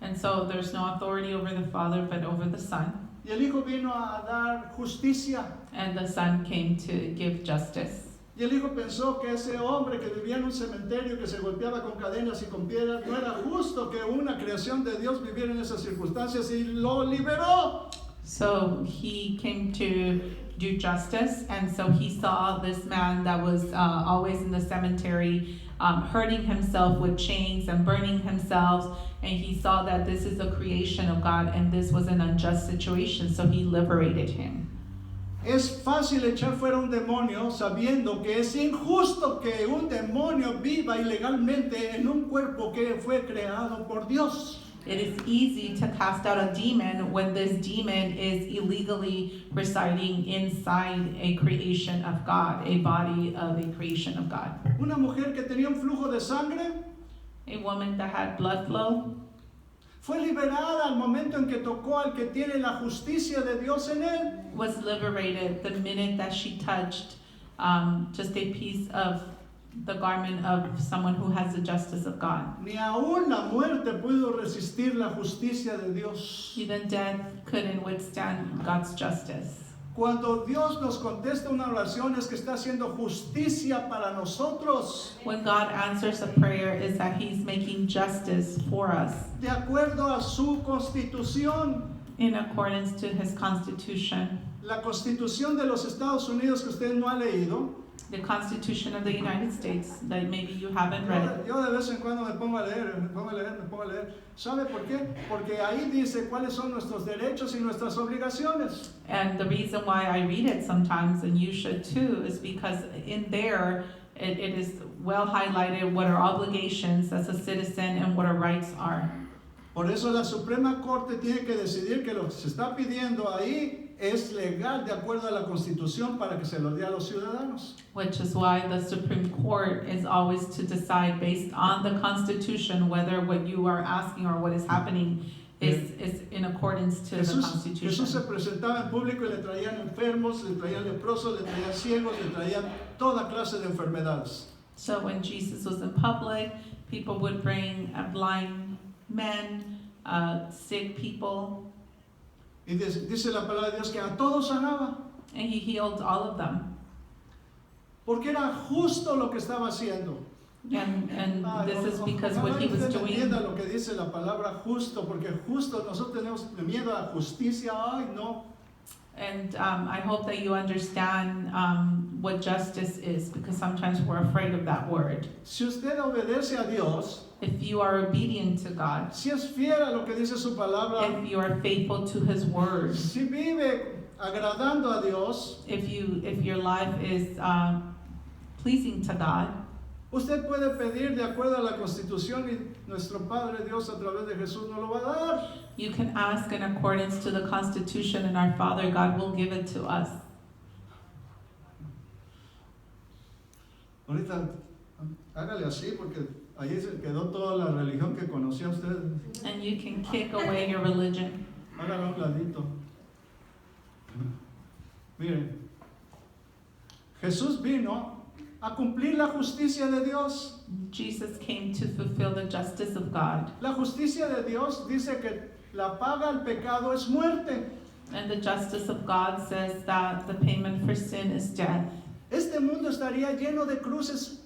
and so there's no authority over the Father but over the Son. Y el Hijo vino a dar justicia. And the Son came to give justice. Y el Hijo pensó que ese hombre que vivía en un cementerio, que se golpeaba con cadenas y con piedras, no era justo que una creación de Dios viviera en esas circunstancias, y lo liberó. So he came to do justice, and so he saw this man that was always in the cemetery, hurting himself with chains and burning himself, and he saw that this is a creation of God and this was an unjust situation, so he liberated him. Es fácil echar fuera un demonio sabiendo que es injusto que un demonio viva ilegalmente en un cuerpo que fue creado por Dios. It is easy to cast out a demon when this demon is illegally residing inside a creation of God, a body of a creation of God. Una mujer que tenía un flujo de sangre A woman that had blood flow fue liberada al momento en que tocó al que tiene la justicia de Dios en él. was liberated the minute that she touched just a piece of the garment of someone who has the justice of God. Ni aún la muerte pudo resistir la justicia de Dios. Even death couldn't withstand God's justice. Cuando Dios nos contesta una oración es que está haciendo justicia para nosotros, When God answers a prayer is that He's making justice for us de acuerdo a su constitución. in accordance to His Constitution. La Constitución de los Estados Unidos, que usted no ha leído, The Constitution of the United States that maybe you haven't read. yo de vez en cuando me pongo a leer. ¿Sabe por qué? Porque ahí dice cuáles son nuestros derechos y nuestras obligaciones. And the reason why I read it sometimes, and you should too, is because in there it is well highlighted what our obligations as a citizen and what our rights are. Por eso la Suprema Corte tiene que decidir que lo que se está pidiendo ahí es legal de acuerdo a la Constitución para que se lo dé a los ciudadanos. Which is why the Supreme Court is always to decide based on the Constitution whether what you are asking or what is happening is in accordance to the Jesús Constitution. se presentaba en público y le traían enfermos, le traían leprosos, le traían ciegos, le traían toda clase de enfermedades. So when Jesus was in public, people would bring blind men, sick people, Y dice la palabra de Dios que a todos sanaba, and He healed all of them. porque era justo lo que estaba haciendo. And Ay, this is because ojalá what He was usted doing. entienda lo que dice la palabra justo, porque justo, nosotros tenemos miedo a la justicia, ay no. And I hope that you understand what justice is, because sometimes we're afraid of that word. Si usted obedece a Dios, If you are obedient to God, si es fiel a lo que dice su palabra, if you are faithful to His word, si vive agradando a Dios, if your life is pleasing to God, Usted puede pedir de acuerdo a la Constitución y nuestro Padre Dios a través de Jesús nos lo va a dar. You can ask in accordance to the Constitution, and our Father God will give it to us. Ahorita hágale así porque ahí se quedó toda la religión que conocía usted. And you can kick away your religion. Hágalo a un ladito. Miren, Jesús vino a cumplir la justicia de Dios. Jesus came to fulfill the justice of God. La justicia de Dios dice que la paga al pecado es muerte. And the justice of God says that the payment for sin is death. Este mundo estaría lleno de cruces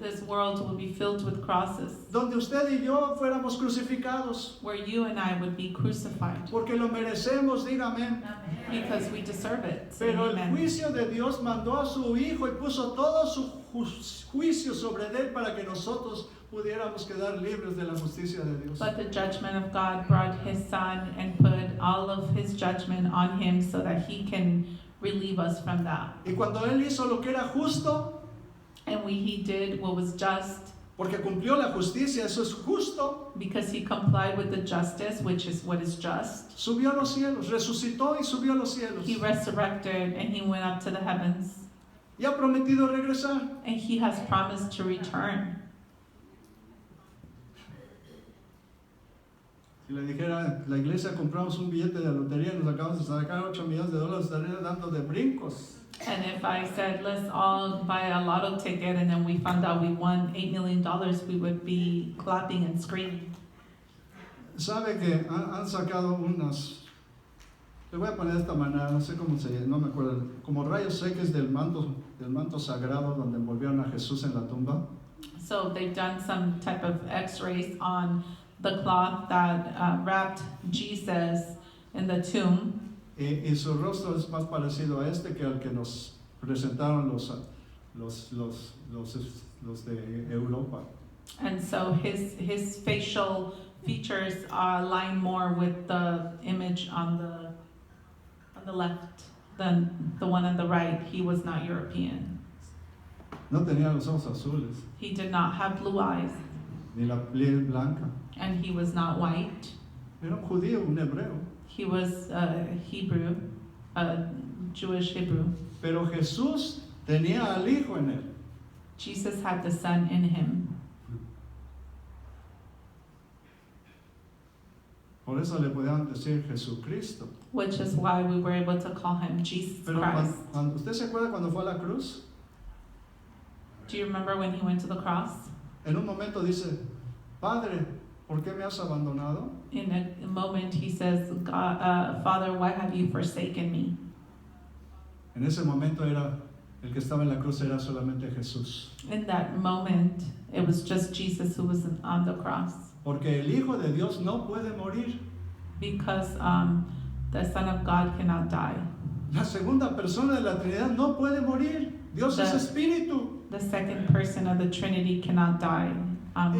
This world will be filled with crosses, donde usted y yo fuéramos crucificados. where you and I would be crucified, Porque lo merecemos, dígame. because we deserve it. Say Pero el amen. juicio de Dios mandó a su Hijo y puso todo su juicio sobre él para que nosotros pudiéramos quedar libres de la justicia de Dios. But the judgment of God brought his Son and put all of his judgment on him so that he can relieve us from that. Y cuando él hizo lo que era justo, And he did what was just, porque cumplió la justicia, eso es justo, because he complied with the justice, which is what is just. subió a los cielos, resucitó y subió a los cielos. He resurrected and he went up to the heavens. Y ha prometido regresar. And he has promised to return. Si le dijera, la iglesia compramos un billete de la lotería y nos acabamos de sacar $8 millones, estaría dando de brincos. And if I said, let's all buy a lotto ticket, and then we found out we won $8 million, we would be clapping and screaming. Sabe que han sacado unas, le voy a poner de esta manera, no sé cómo se llama, no me acuerdo, como rayos X del manto sagrado donde envolvieron a Jesús en la tumba. So they've done some type of x-rays on the cloth that wrapped Jesus in the tomb. Y su rostro es más parecido a este que al que nos presentaron los de Europa. And so his facial features align more with the image on the left than the one on the right. He was not European. No tenía los ojos azules, He did not have blue eyes, ni la piel blanca. and he was not white. Era un judío, un hebreo. He was Hebrew, Jewish Hebrew. Pero Jesús tenía al Hijo en él. Jesus had the Son in him. Por eso le podían decir Jesucristo. Which is why we were able to call him Jesus Pero Christ. ¿usted se acuerda cuando fue a la cruz? Do you remember when he went to the cross? En un momento dice, Padre, ¿por qué me has abandonado? In a moment he says, God, Father, why have you forsaken me? En ese momento era, el que estaba en la cruz era solamente Jesús. In that moment, it was just Jesus who was on the cross. Porque el Hijo de Dios no puede morir. Because the Son of God cannot die. La segunda persona de la Trinidad no puede morir. Dios es espíritu. The second person of the Trinity cannot die.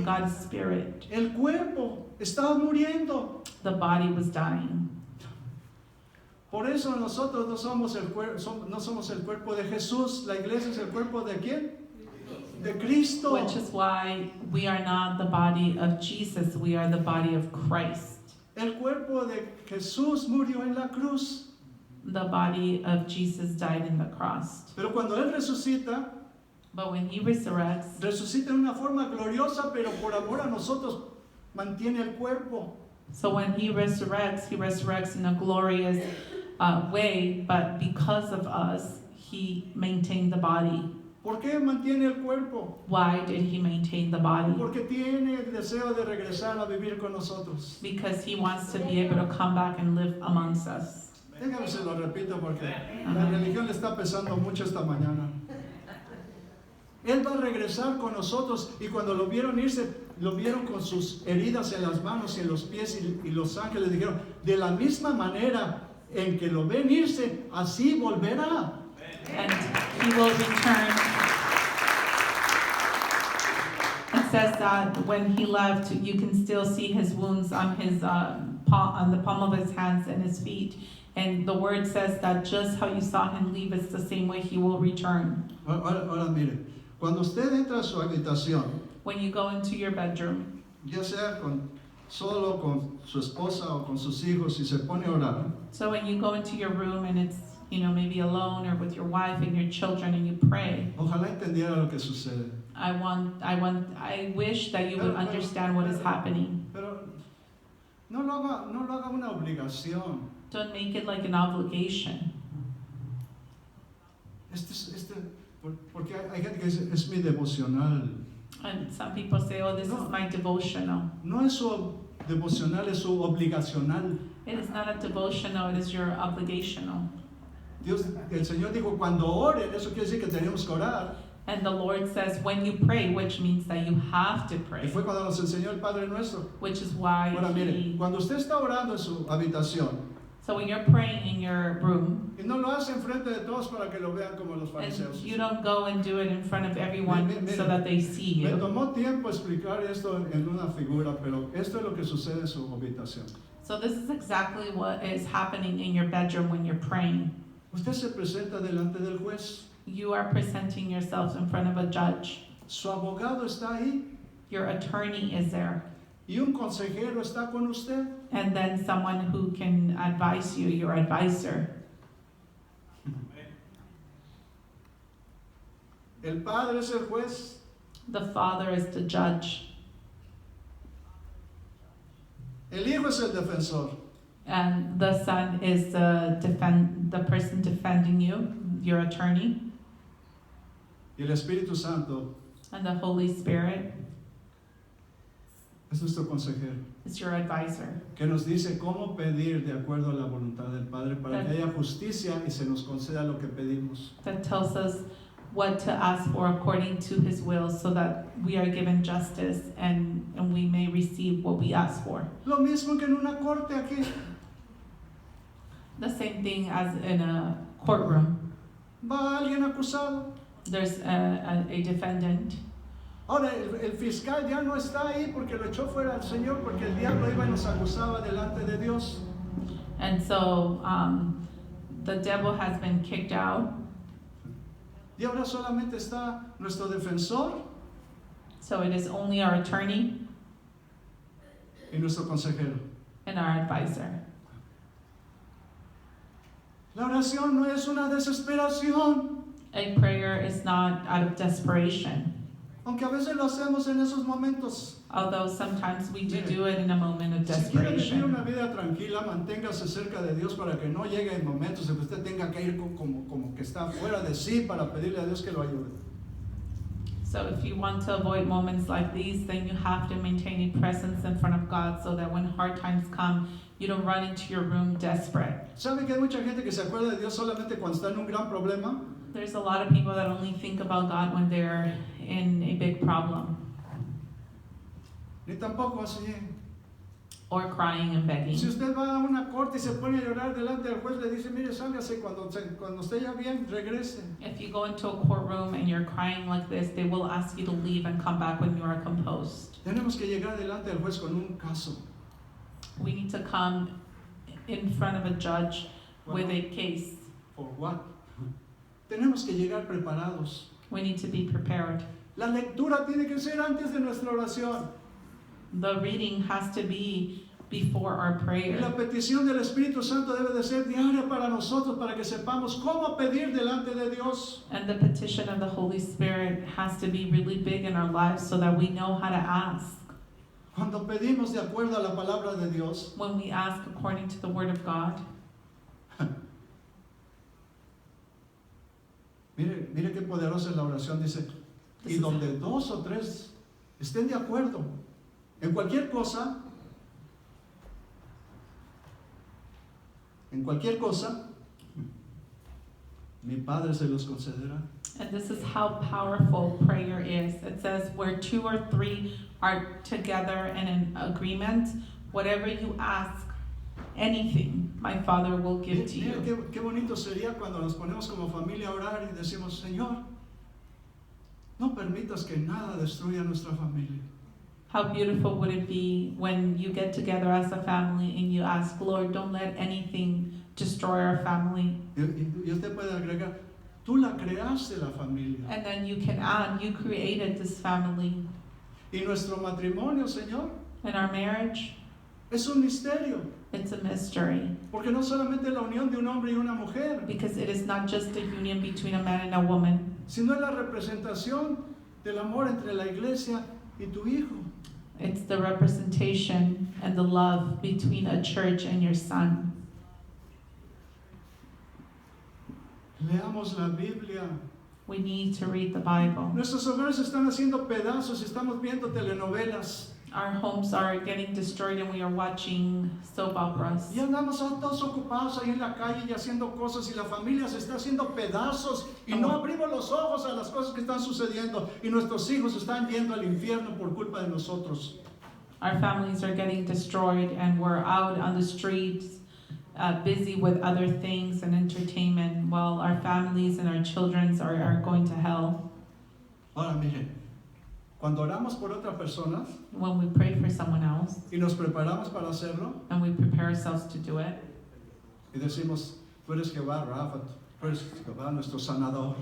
God is spirit. El cuerpo estaba muriendo. The body was dying. Por eso nosotros no somos el cuerpo de Jesús. La iglesia es el cuerpo de ¿quién? De Cristo. Which is why we are not the body of Jesus, we are the body of Christ. El cuerpo de Jesús murió en la cruz. The body of Jesus died in the cross. Pero cuando Él resucita, But when he resurrects, resucita en una forma gloriosa, pero por amor a nosotros mantiene el cuerpo. so when he resurrects in a glorious way, but because of us, he maintained the body. ¿Por qué mantiene el cuerpo? Why did he maintain the body? Porque tiene el deseo de regresar a vivir con nosotros. Because he wants to be able to come back and live amongst us. Déjame se lo repito porque la religión le está pesando mucho esta mañana. Él va a regresar con nosotros y cuando lo vieron irse, lo vieron con sus heridas en las manos y en los pies y los ángeles dijeron, de la misma manera en que lo ven irse, así volverá. And he will return. It says that when he left, you can still see his wounds on his on the palm of his hands and his feet. And the word says that just how you saw him leave, it's the same way he will return. Ahora mire, Cuando usted entra a su habitación, when you go into your bedroom, ya sea solo con su esposa o con sus hijos, y se pone a orar, so when you go into your room and it's, maybe alone or with your wife and your children and you pray, ojalá entendiera lo que sucede. I wish that you would understand what is happening. Pero no lo haga una obligación. Don't make it like an obligation. Porque hay gente que dice, es mi devocional. And some people say, oh, this is my devotional. No es su devocional, es su obligacional. It is not a devotional, it is your obligational. El Señor dijo, cuando oren, eso quiere decir que tenemos que orar. And the Lord says, when you pray, which means that you have to Y pray. fue cuando nos enseñó el Padre Nuestro. Which is why Ahora mire, cuando usted está orando en su habitación, so when you're praying in your room, y no lo hace enfrente de todos para que lo vean como los and fariseos. you don't go and do it in front of everyone so that they see Me you. tomó tiempo explicar esto en una figura, pero esto es lo que sucede en su habitación. So this is exactly what is happening in your bedroom when you're praying. Usted se presenta delante del juez. You are presenting yourself in front of a judge. Su abogado está ahí. Your attorney is there. Y un consejero está con usted. And then someone who can advise you, your advisor. El padre es el juez. The father is the judge. El hijo es el defensor. And the son is the person defending you, your attorney. Y el Espíritu Santo And the Holy Spirit es nuestro consejero, is your advisor. que nos dice cómo pedir de acuerdo a la voluntad del Padre para que haya justicia y se nos conceda lo que pedimos. That tells us what to ask for according to his will so that we are given justice and we may receive what we ask for. Lo mismo que en una corte aquí. The same thing as in a courtroom. Va alguien acusado. There's a defendant. Ahora el fiscal ya no está ahí porque lo echó fuera al Señor, porque el diablo iba y nos acusaba delante de Dios. And so the devil has been kicked out. Y ahora solamente está nuestro defensor So it is only our attorney y nuestro consejero. and our advisor. La oración no es una desesperación, A prayer is not out of desperation, aunque a veces lo hacemos en esos momentos. although sometimes we do it in a moment of Si quiere vivir desperation. una vida tranquila, manténgase cerca de Dios para que no llegue en momentos en que usted tenga que ir como que está fuera de sí para pedirle a Dios que lo ayude. So if you want to avoid moments like these, then you have to maintain a presence in front of God so that when hard times come, you don't run into your room desperate. ¿Sabe que hay mucha gente que se acuerda de Dios solamente cuando está en un gran problema? There's a lot of people that only think about God when they're in a big problem Ni tampoco así. or crying and begging. Si usted va a una corte y se pone a llorar delante del juez, le dice, mire, sálgase cuando esté ya bien, regrese. If you go into a courtroom and you're crying like this, they will ask you to leave and come back when you are composed. Tenemos que llegar delante del juez con un caso. We need to come in front of a judge with a case. ¿Por what? Tenemos que llegar preparados. We need to be prepared. La lectura tiene que ser antes de nuestra oración. The reading has to be before our Y prayer. la petición del Espíritu Santo debe de ser diaria para nosotros, para que sepamos cómo pedir delante de Dios. And the petition of the Holy Spirit has to be really big in our lives so that we know how to ask. Cuando pedimos de acuerdo a la palabra de Dios, When we ask according to the Word of God, mire qué poderosa es la oración, dice, y donde dos o tres estén de acuerdo en cualquier cosa, mi Padre se los concederá. and this is how powerful prayer is. It says, where two or three are together and in agreement, whatever you ask, anything, my Father will give to Mire you. qué bonito sería cuando nos ponemos como familia a orar y decimos, Señor, no permitas que nada destruya nuestra familia. How beautiful would it be when you get together as a family and you ask, Lord, don't let anything destroy our family. Y usted puede agregar, Tú la creaste la familia. And then you can add, you created this family. Y nuestro matrimonio, Señor, And our marriage, es un misterio. it's a mystery. Porque no solamente es la unión de un hombre y una mujer, Because it is not just a union between a man and a woman, sino es la representación del amor entre la iglesia y tu hijo. it's the representation and the love between a church and your son. Leamos la Biblia. We need to read the Bible. Nuestros hogares están haciendo pedazos y estamos viendo telenovelas. Our homes are getting destroyed and we are watching soap operas. Y andamos todos ocupados ahí en la calle y haciendo cosas y la familia se está haciendo pedazos y no abrimos los ojos a las cosas que están sucediendo y nuestros hijos están yendo al infierno por culpa de nosotros. Our families are getting destroyed and we're out on the streets busy with other things and entertainment while our families and our children are going to hell. Ahora miren, cuando oramos por otras personas When we pray for someone else y nos preparamos para hacerlo and we prepare ourselves to do it, y decimos, tú eres Jehová Rafa, tú eres Jehová nuestro sanador,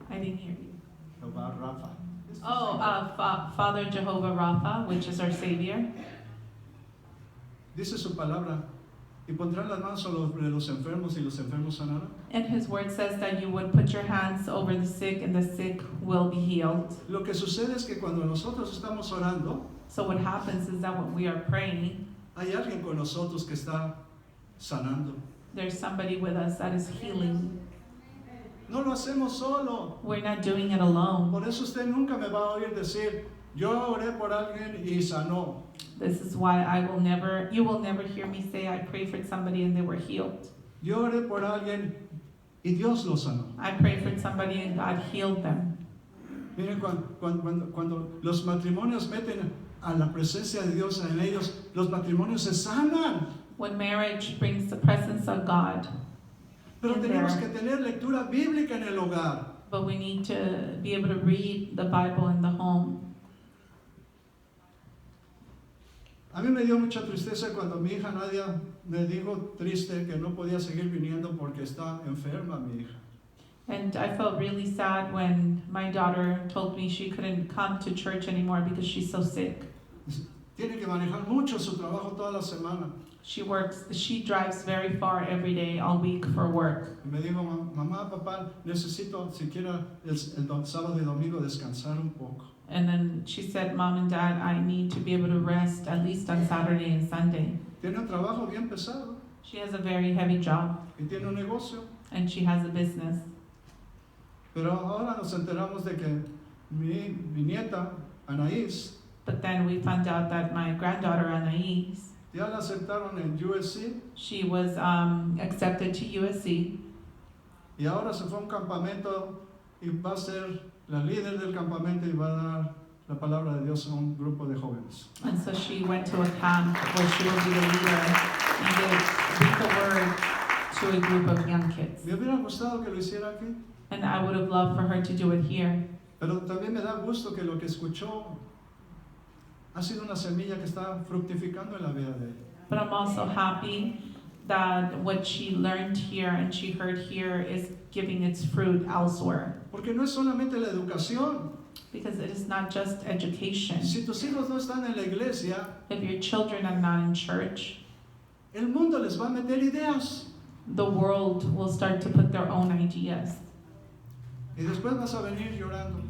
I didn't hear you. Jehová Rafa. Oh, Father Jehovah Rapha, which is our Savior. Dice su palabra, y pondrán las manos sobre los enfermos y los enfermos sanarán. And His word says that you would put your hands over the sick and the sick will be healed. Lo que sucede es que cuando nosotros estamos orando, So what happens is that when we are praying, hay alguien con nosotros que está sanando. there's somebody with us that is healing. No lo hacemos solo. We're not doing it alone. Por eso usted nunca me va a oír decir, yo oré por alguien y sanó. This is why you will never hear me say I prayed for somebody and they were healed. Yo oré por alguien y Dios lo sanó. I prayed for somebody and God healed them. Miren, cuando los matrimonios meten a la presencia de Dios en ellos, los matrimonios se sanan. When marriage brings the presence of God, Pero tenemos que tener lectura bíblica en el hogar. but we need to be able to read the Bible in the home. A mí me dio mucha tristeza cuando mi hija Nadia me dijo triste que no podía seguir viniendo porque está enferma mi hija. And I felt really sad when my daughter told me she couldn't come to church anymore because she's so sick. Tiene que manejar mucho su trabajo toda la semana. She drives very far every day, all week for work. Y me dijo, mamá, papá, necesito siquiera el sábado y domingo descansar un poco. And then she said, Mom and Dad, I need to be able to rest at least on Saturday and Sunday. Tiene un trabajo bien pesado She has a very heavy job y tiene un negocio. and she has a business. Pero ahora nos enteramos de que mi nieta, Anaís, But then we found out that my granddaughter Anais, ya la aceptaron en USC she was accepted to USC, y ahora se fue a un campamento y va a ser la líder del campamento y va a dar la palabra de Dios a un grupo de jóvenes. and so she went to a camp where she will be the leader and give the word to a group of young kids. Me hubiera gustado que lo hiciera aquí, And I would have loved for her to do it here. pero también me da gusto que lo que escuchó ha sido una semilla que está fructificando en la vida de ella. But I'm also happy that what she learned here and she heard here is giving its fruit elsewhere. Porque no es solamente la educación. Because it is not just education. Si tus hijos no están en la iglesia, If your children are not in church, el mundo les va a meter ideas. the world will start to put their own ideas. Y después vas a venir llorando.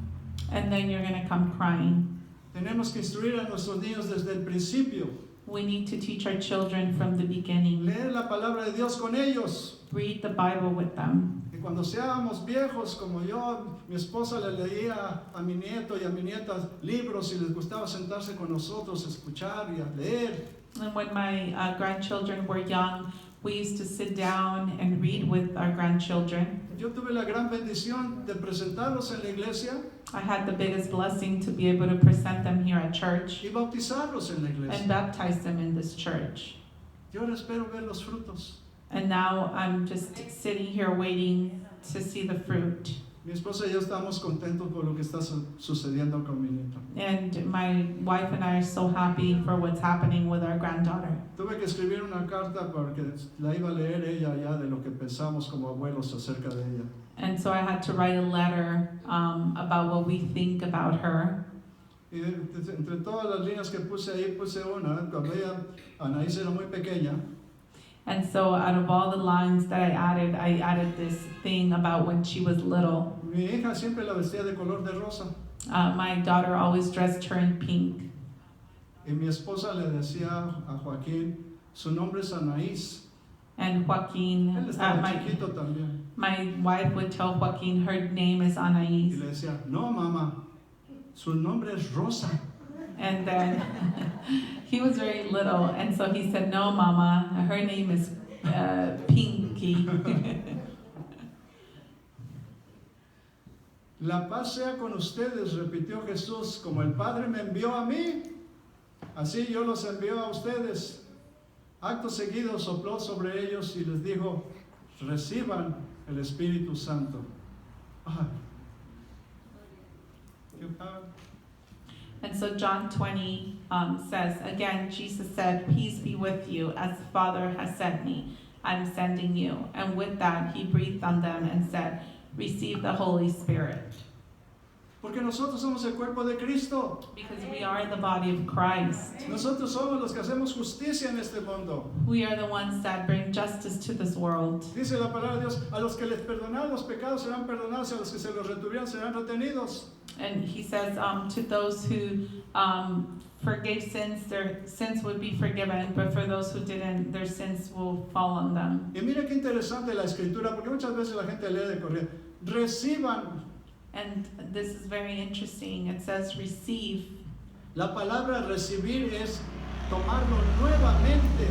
And then you're going to come crying. Tenemos que instruir a nuestros niños desde el principio. We need to teach our children from the beginning. Leer la palabra de Dios con ellos. Read the Bible with them. Y cuando seamos viejos, como yo, mi esposa le leía a mi nieto y a mi nieta libros y les gustaba sentarse con nosotros, escuchar y a leer. And when my grandchildren were young, we used to sit down and read with our grandchildren. Yo tuve la gran bendición de presentarlos en la iglesia I had the biggest blessing to be able to present them here at church y bautizarlos en la and iglesia. baptize them in this church. Yo ahora espero ver los frutos. And now I'm just sitting here waiting to see the fruit. Mi esposa y yo estamos contentos por lo que está sucediendo con mi nieto. And my wife and I are so happy for what's happening with our granddaughter. Tuve que escribir una carta porque la iba a leer ella ya de lo que pensamos como abuelos acerca de ella. And so I had to write a letter about what we think about her. Y entre todas las líneas que puse ahí, puse una, cuando Anaís era muy pequeña, And so out of all the lines that I added this thing about when she was little. mi hija siempre la vestía de color de rosa. My daughter always dressed her in pink. Y mi esposa le decía a Joaquín, su nombre es Anaís. And Joaquin, Él estaba chiquito también. my wife would tell Joaquin her name is Y Anais. le decía, no mamá, su nombre es Rosa. And then he was very little, and so he said, no, Mama, her name is Pinky. La paz sea con ustedes, repitió Jesús, como el Padre me envió a mí, así yo los envío a ustedes. Acto seguido sopló sobre ellos y les dijo, reciban el Espíritu Santo. Ay. ¿Qué tal? And so John 20 says, again, Jesus said, peace be with you, as the Father has sent me, I'm sending you. And with that, he breathed on them and said, receive the Holy Spirit. Porque nosotros somos el cuerpo de Cristo. Because we are the body of Christ. Nosotros somos los que hacemos justicia en este mundo. We are the ones that bring justice to this world. Dice la palabra de Dios, a los que les perdonaron los pecados serán perdonados, y a los que se los retuvieron serán retenidos. And he says to those who forgave sins, their sins would be forgiven, but for those who didn't, their sins will fall on them. Y mira qué interesante la escritura, porque muchas veces la gente lee de corrido, reciban. And this is very interesting. It says receive. La palabra recibir es tomarlo nuevamente,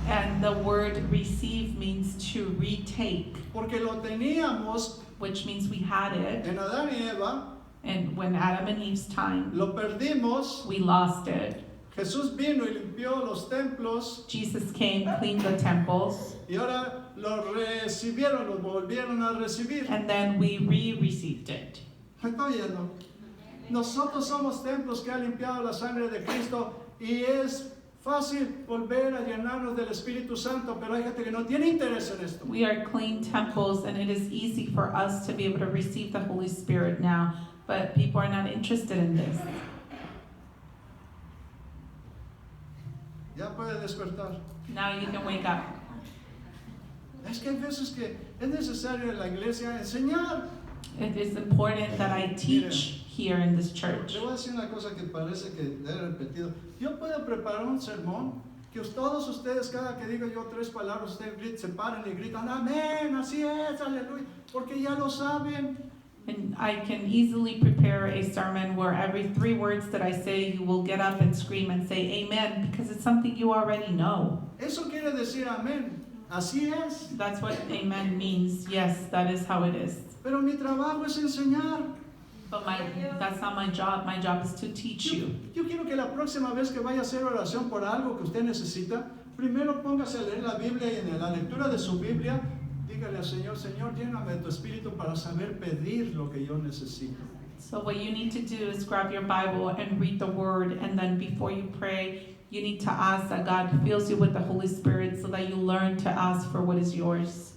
And the word receive means to retake, porque lo teníamos which means we had it. en Adán y Eva, And when Adam and Eve's time, lo perdimos. we lost it. Jesús vino y limpió los templos Jesus came, cleaned the temples, y ahora lo recibieron, lo volvieron a recibir. and then we received it. ¿Me estoy yendo? Nosotros somos templos que ha limpiado la sangre de Cristo y es fácil volver a llenarnos del Espíritu Santo, pero hay gente que no tiene interés en esto. We are clean temples, and it is easy for us to be able to receive the Holy Spirit now, but people are not interested in this. Ya puede despertar. Now you can wake up. Es que hay veces que es necesario en la iglesia enseñar. It is important that I teach here in this church. Le voy a decir una cosa que parece que he repetido. Yo puedo preparar un sermón que todos ustedes, cada que diga yo 3 palabras, ustedes se paran y gritan, amén, así es, aleluya, porque ya lo saben. And I can easily prepare a sermon where every 3 words that I say, you will get up and scream and say amen, because it's something you already know. Eso quiere decir amén, así es. That's what amen means. Yes, that is how it is. Pero mi trabajo es enseñar. But that's not my job. My job is to teach you. Yo quiero que la próxima vez que vaya a hacer oración por algo que usted necesita, primero póngase a leer la Biblia y en la lectura de su Biblia, dígale al Señor, Señor, lléname de tu espíritu para saber pedir lo que yo necesito. So what you need to do is grab your Bible and read the Word, and then before you pray, you need to ask that God fills you with the Holy Spirit so that you learn to ask for what is yours.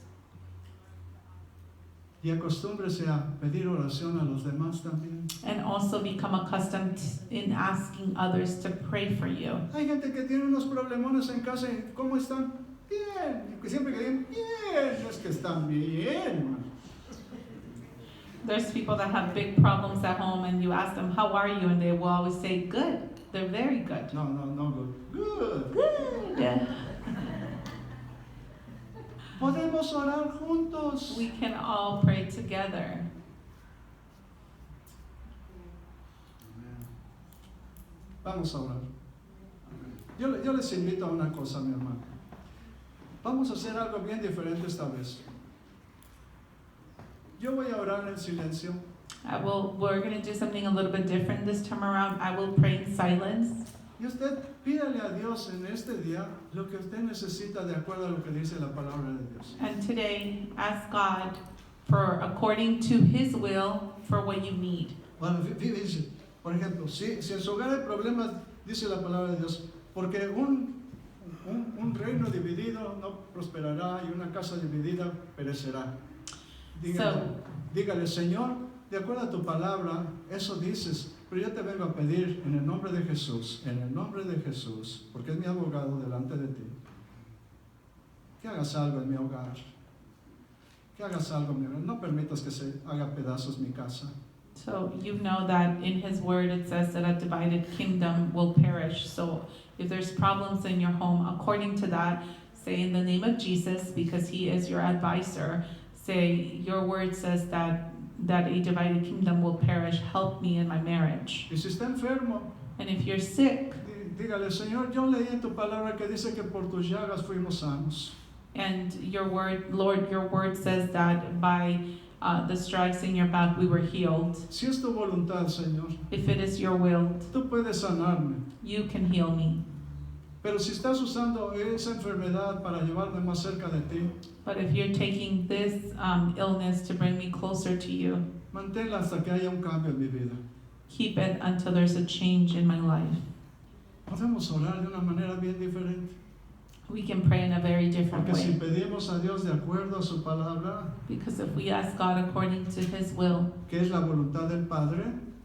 Y acostúmbrese a pedir oración a los demás también. And also become accustomed in asking others to pray for you. Hay gente que tiene unos problemones en casa y ¿cómo están? Bien. Y siempre que digan, bien, es que están bien. There's people that have big problems at home, and you ask them, how are you? And they will always say, good. They're very good. No good. Good. Good. Podemos orar juntos. We can all pray together. Vamos a orar. Yo les invito a una cosa, mi hermano. Vamos a hacer algo bien diferente esta vez. Yo voy a orar en silencio. We're going to do something a little bit different this time around. I will pray in silence. Y usted pídale a Dios en este día lo que usted necesita de acuerdo a lo que dice la palabra de Dios. And today, ask God for according to His will for what you need. Bueno, fíjense, por ejemplo, si en su hogar hay problemas, dice la palabra de Dios, porque un reino dividido no prosperará y una casa dividida perecerá. Dígale, Señor, de acuerdo a tu palabra, eso dices, pero yo te vengo a pedir en el nombre de Jesús, porque es mi abogado delante de ti, que hagas algo en mi hogar, no permitas que se haga pedazos mi casa. So you know that in His word it says that a divided kingdom will perish. So if there's problems in your home, according to that, say in the name of Jesus, because He is your advisor, say your word says that a divided kingdom will perish. Help me in my marriage. Y si está enfermo, And if you're sick, dígale, Señor, yo leí en tu palabra que dice que por tus llagas fuimos sanos. and your word, Lord, your word says that by the stripes in your back we were healed. Si es tu voluntad, Señor, If it is your will, tú puedes sanarme. you can heal me. Pero si estás usando esa enfermedad para llevarme más cerca de ti, But if you're taking this illness to bring me closer to you, manténla hasta que haya un cambio en mi vida. keep it until there's a change in my life. Podemos orar de una manera bien diferente. We can pray in a very different Porque si way. pedimos a Dios de acuerdo a su palabra, Because if we ask God according to His will, que es la voluntad del Padre,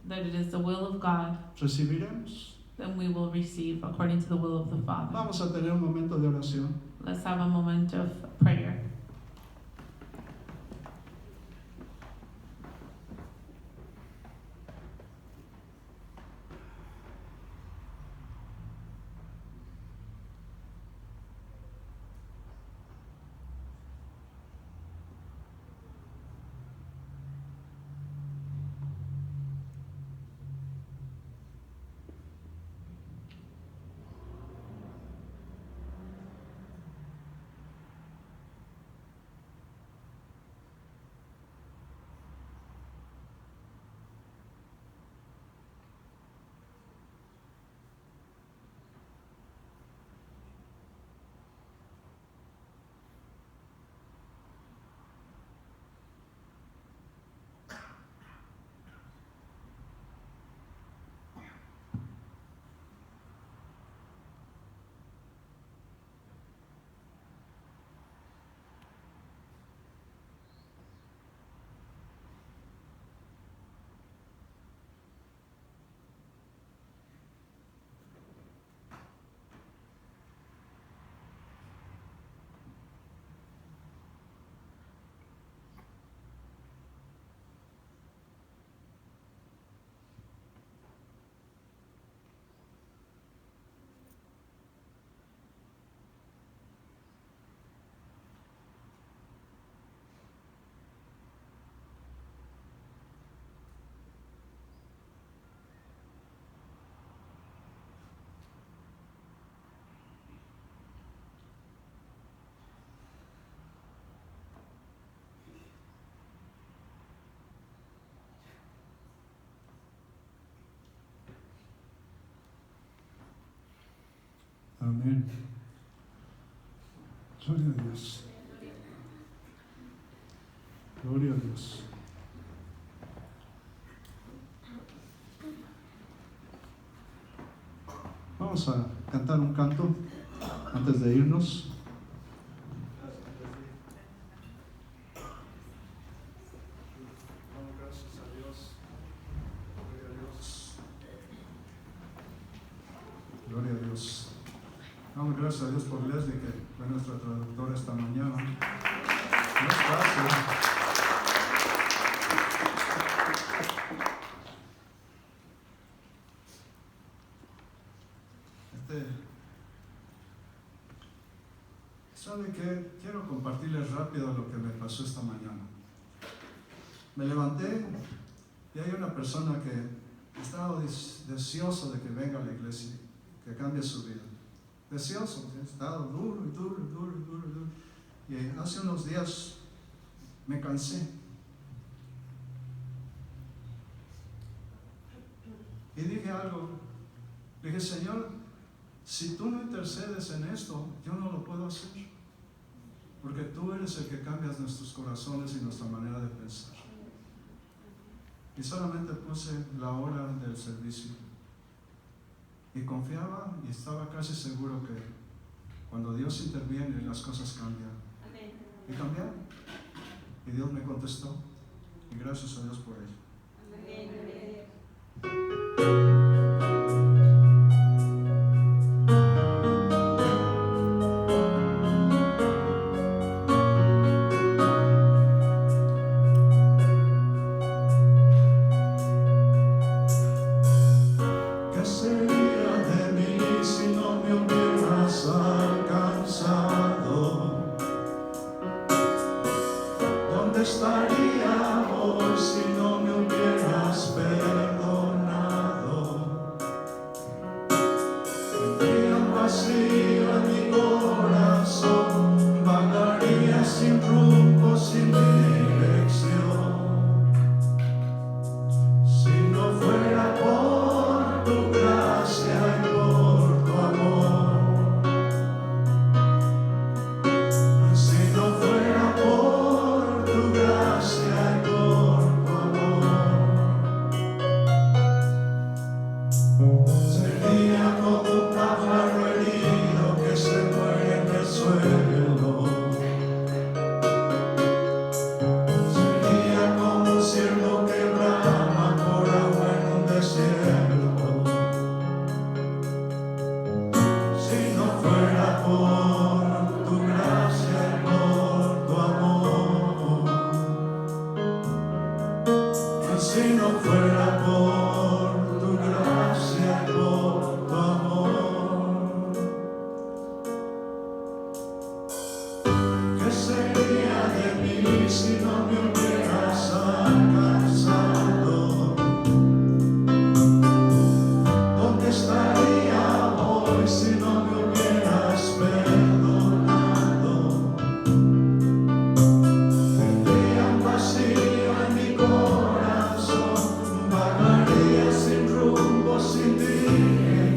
that it is the will of God, recibiremos. then we will receive according to the will of the Father. Vamos a tener un momento de oración. Let's have a moment of prayer. Amén. Gloria a Dios. Gloria a Dios. Vamos a cantar un canto antes de irnos. Gracias a Dios. Gloria a Dios. Gloria a Dios. Damos gracias a Dios por Leslie, que fue nuestra traductora esta mañana. No es fácil. ¿Sabe qué? Quiero compartirles rápido lo que me pasó esta mañana. Me levanté y hay una persona que estaba deseoso de que venga a la iglesia, que cambie su vida. Deseoso, he estado duro. Y hace unos días me cansé. Y dije algo. Dije, Señor, si tú no intercedes en esto, yo no lo puedo hacer. porque tú eres el que cambias nuestros corazones y nuestra manera de pensar. Y solamente puse la hora del servicio. Y confiaba y estaba casi seguro que cuando Dios interviene las cosas cambian. Y cambiaron. Y Dios me contestó. Y gracias a Dios por ello. ¿Qué sería de mí si no me hubieras alcanzado? ¿Dónde estaría hoy si no me hubieras perdonado? Tendría un vacío en mi corazón, vagaría sin rumbo, sin dirección. Si no fuera por tu gracia y por tu amor, si no fuera por tu gracia y por tu amor, sería como un pájaro herido que se muere en el suelo. Sería como un ciervo que brama por agua en un desierto. Si no fuera por tu gracia y por tu amor, si no fuera por tu gracia y por tu amor, ¿qué sería de mí si no me hubieras alcanzado? ¿Dónde estaría hoy si no me hubieras perdonado? Tendría un vacío en mi corazón, vagaría sin rumbo, sin dirección.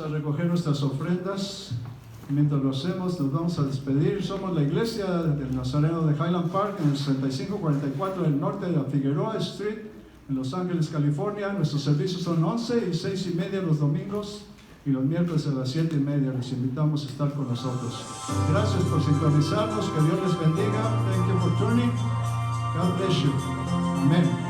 a recoger nuestras ofrendas. Mientras lo hacemos, nos vamos a despedir. Somos la iglesia del Nazareno de Highland Park en el 6544 del norte de la Figueroa Street, en Los Ángeles, California. Nuestros servicios son 11 y 6:30 los domingos y los miércoles a las 7:30. Les invitamos a estar con nosotros. Gracias por sintonizarnos. Que Dios les bendiga. Thank you for tuning. God bless you. Amén.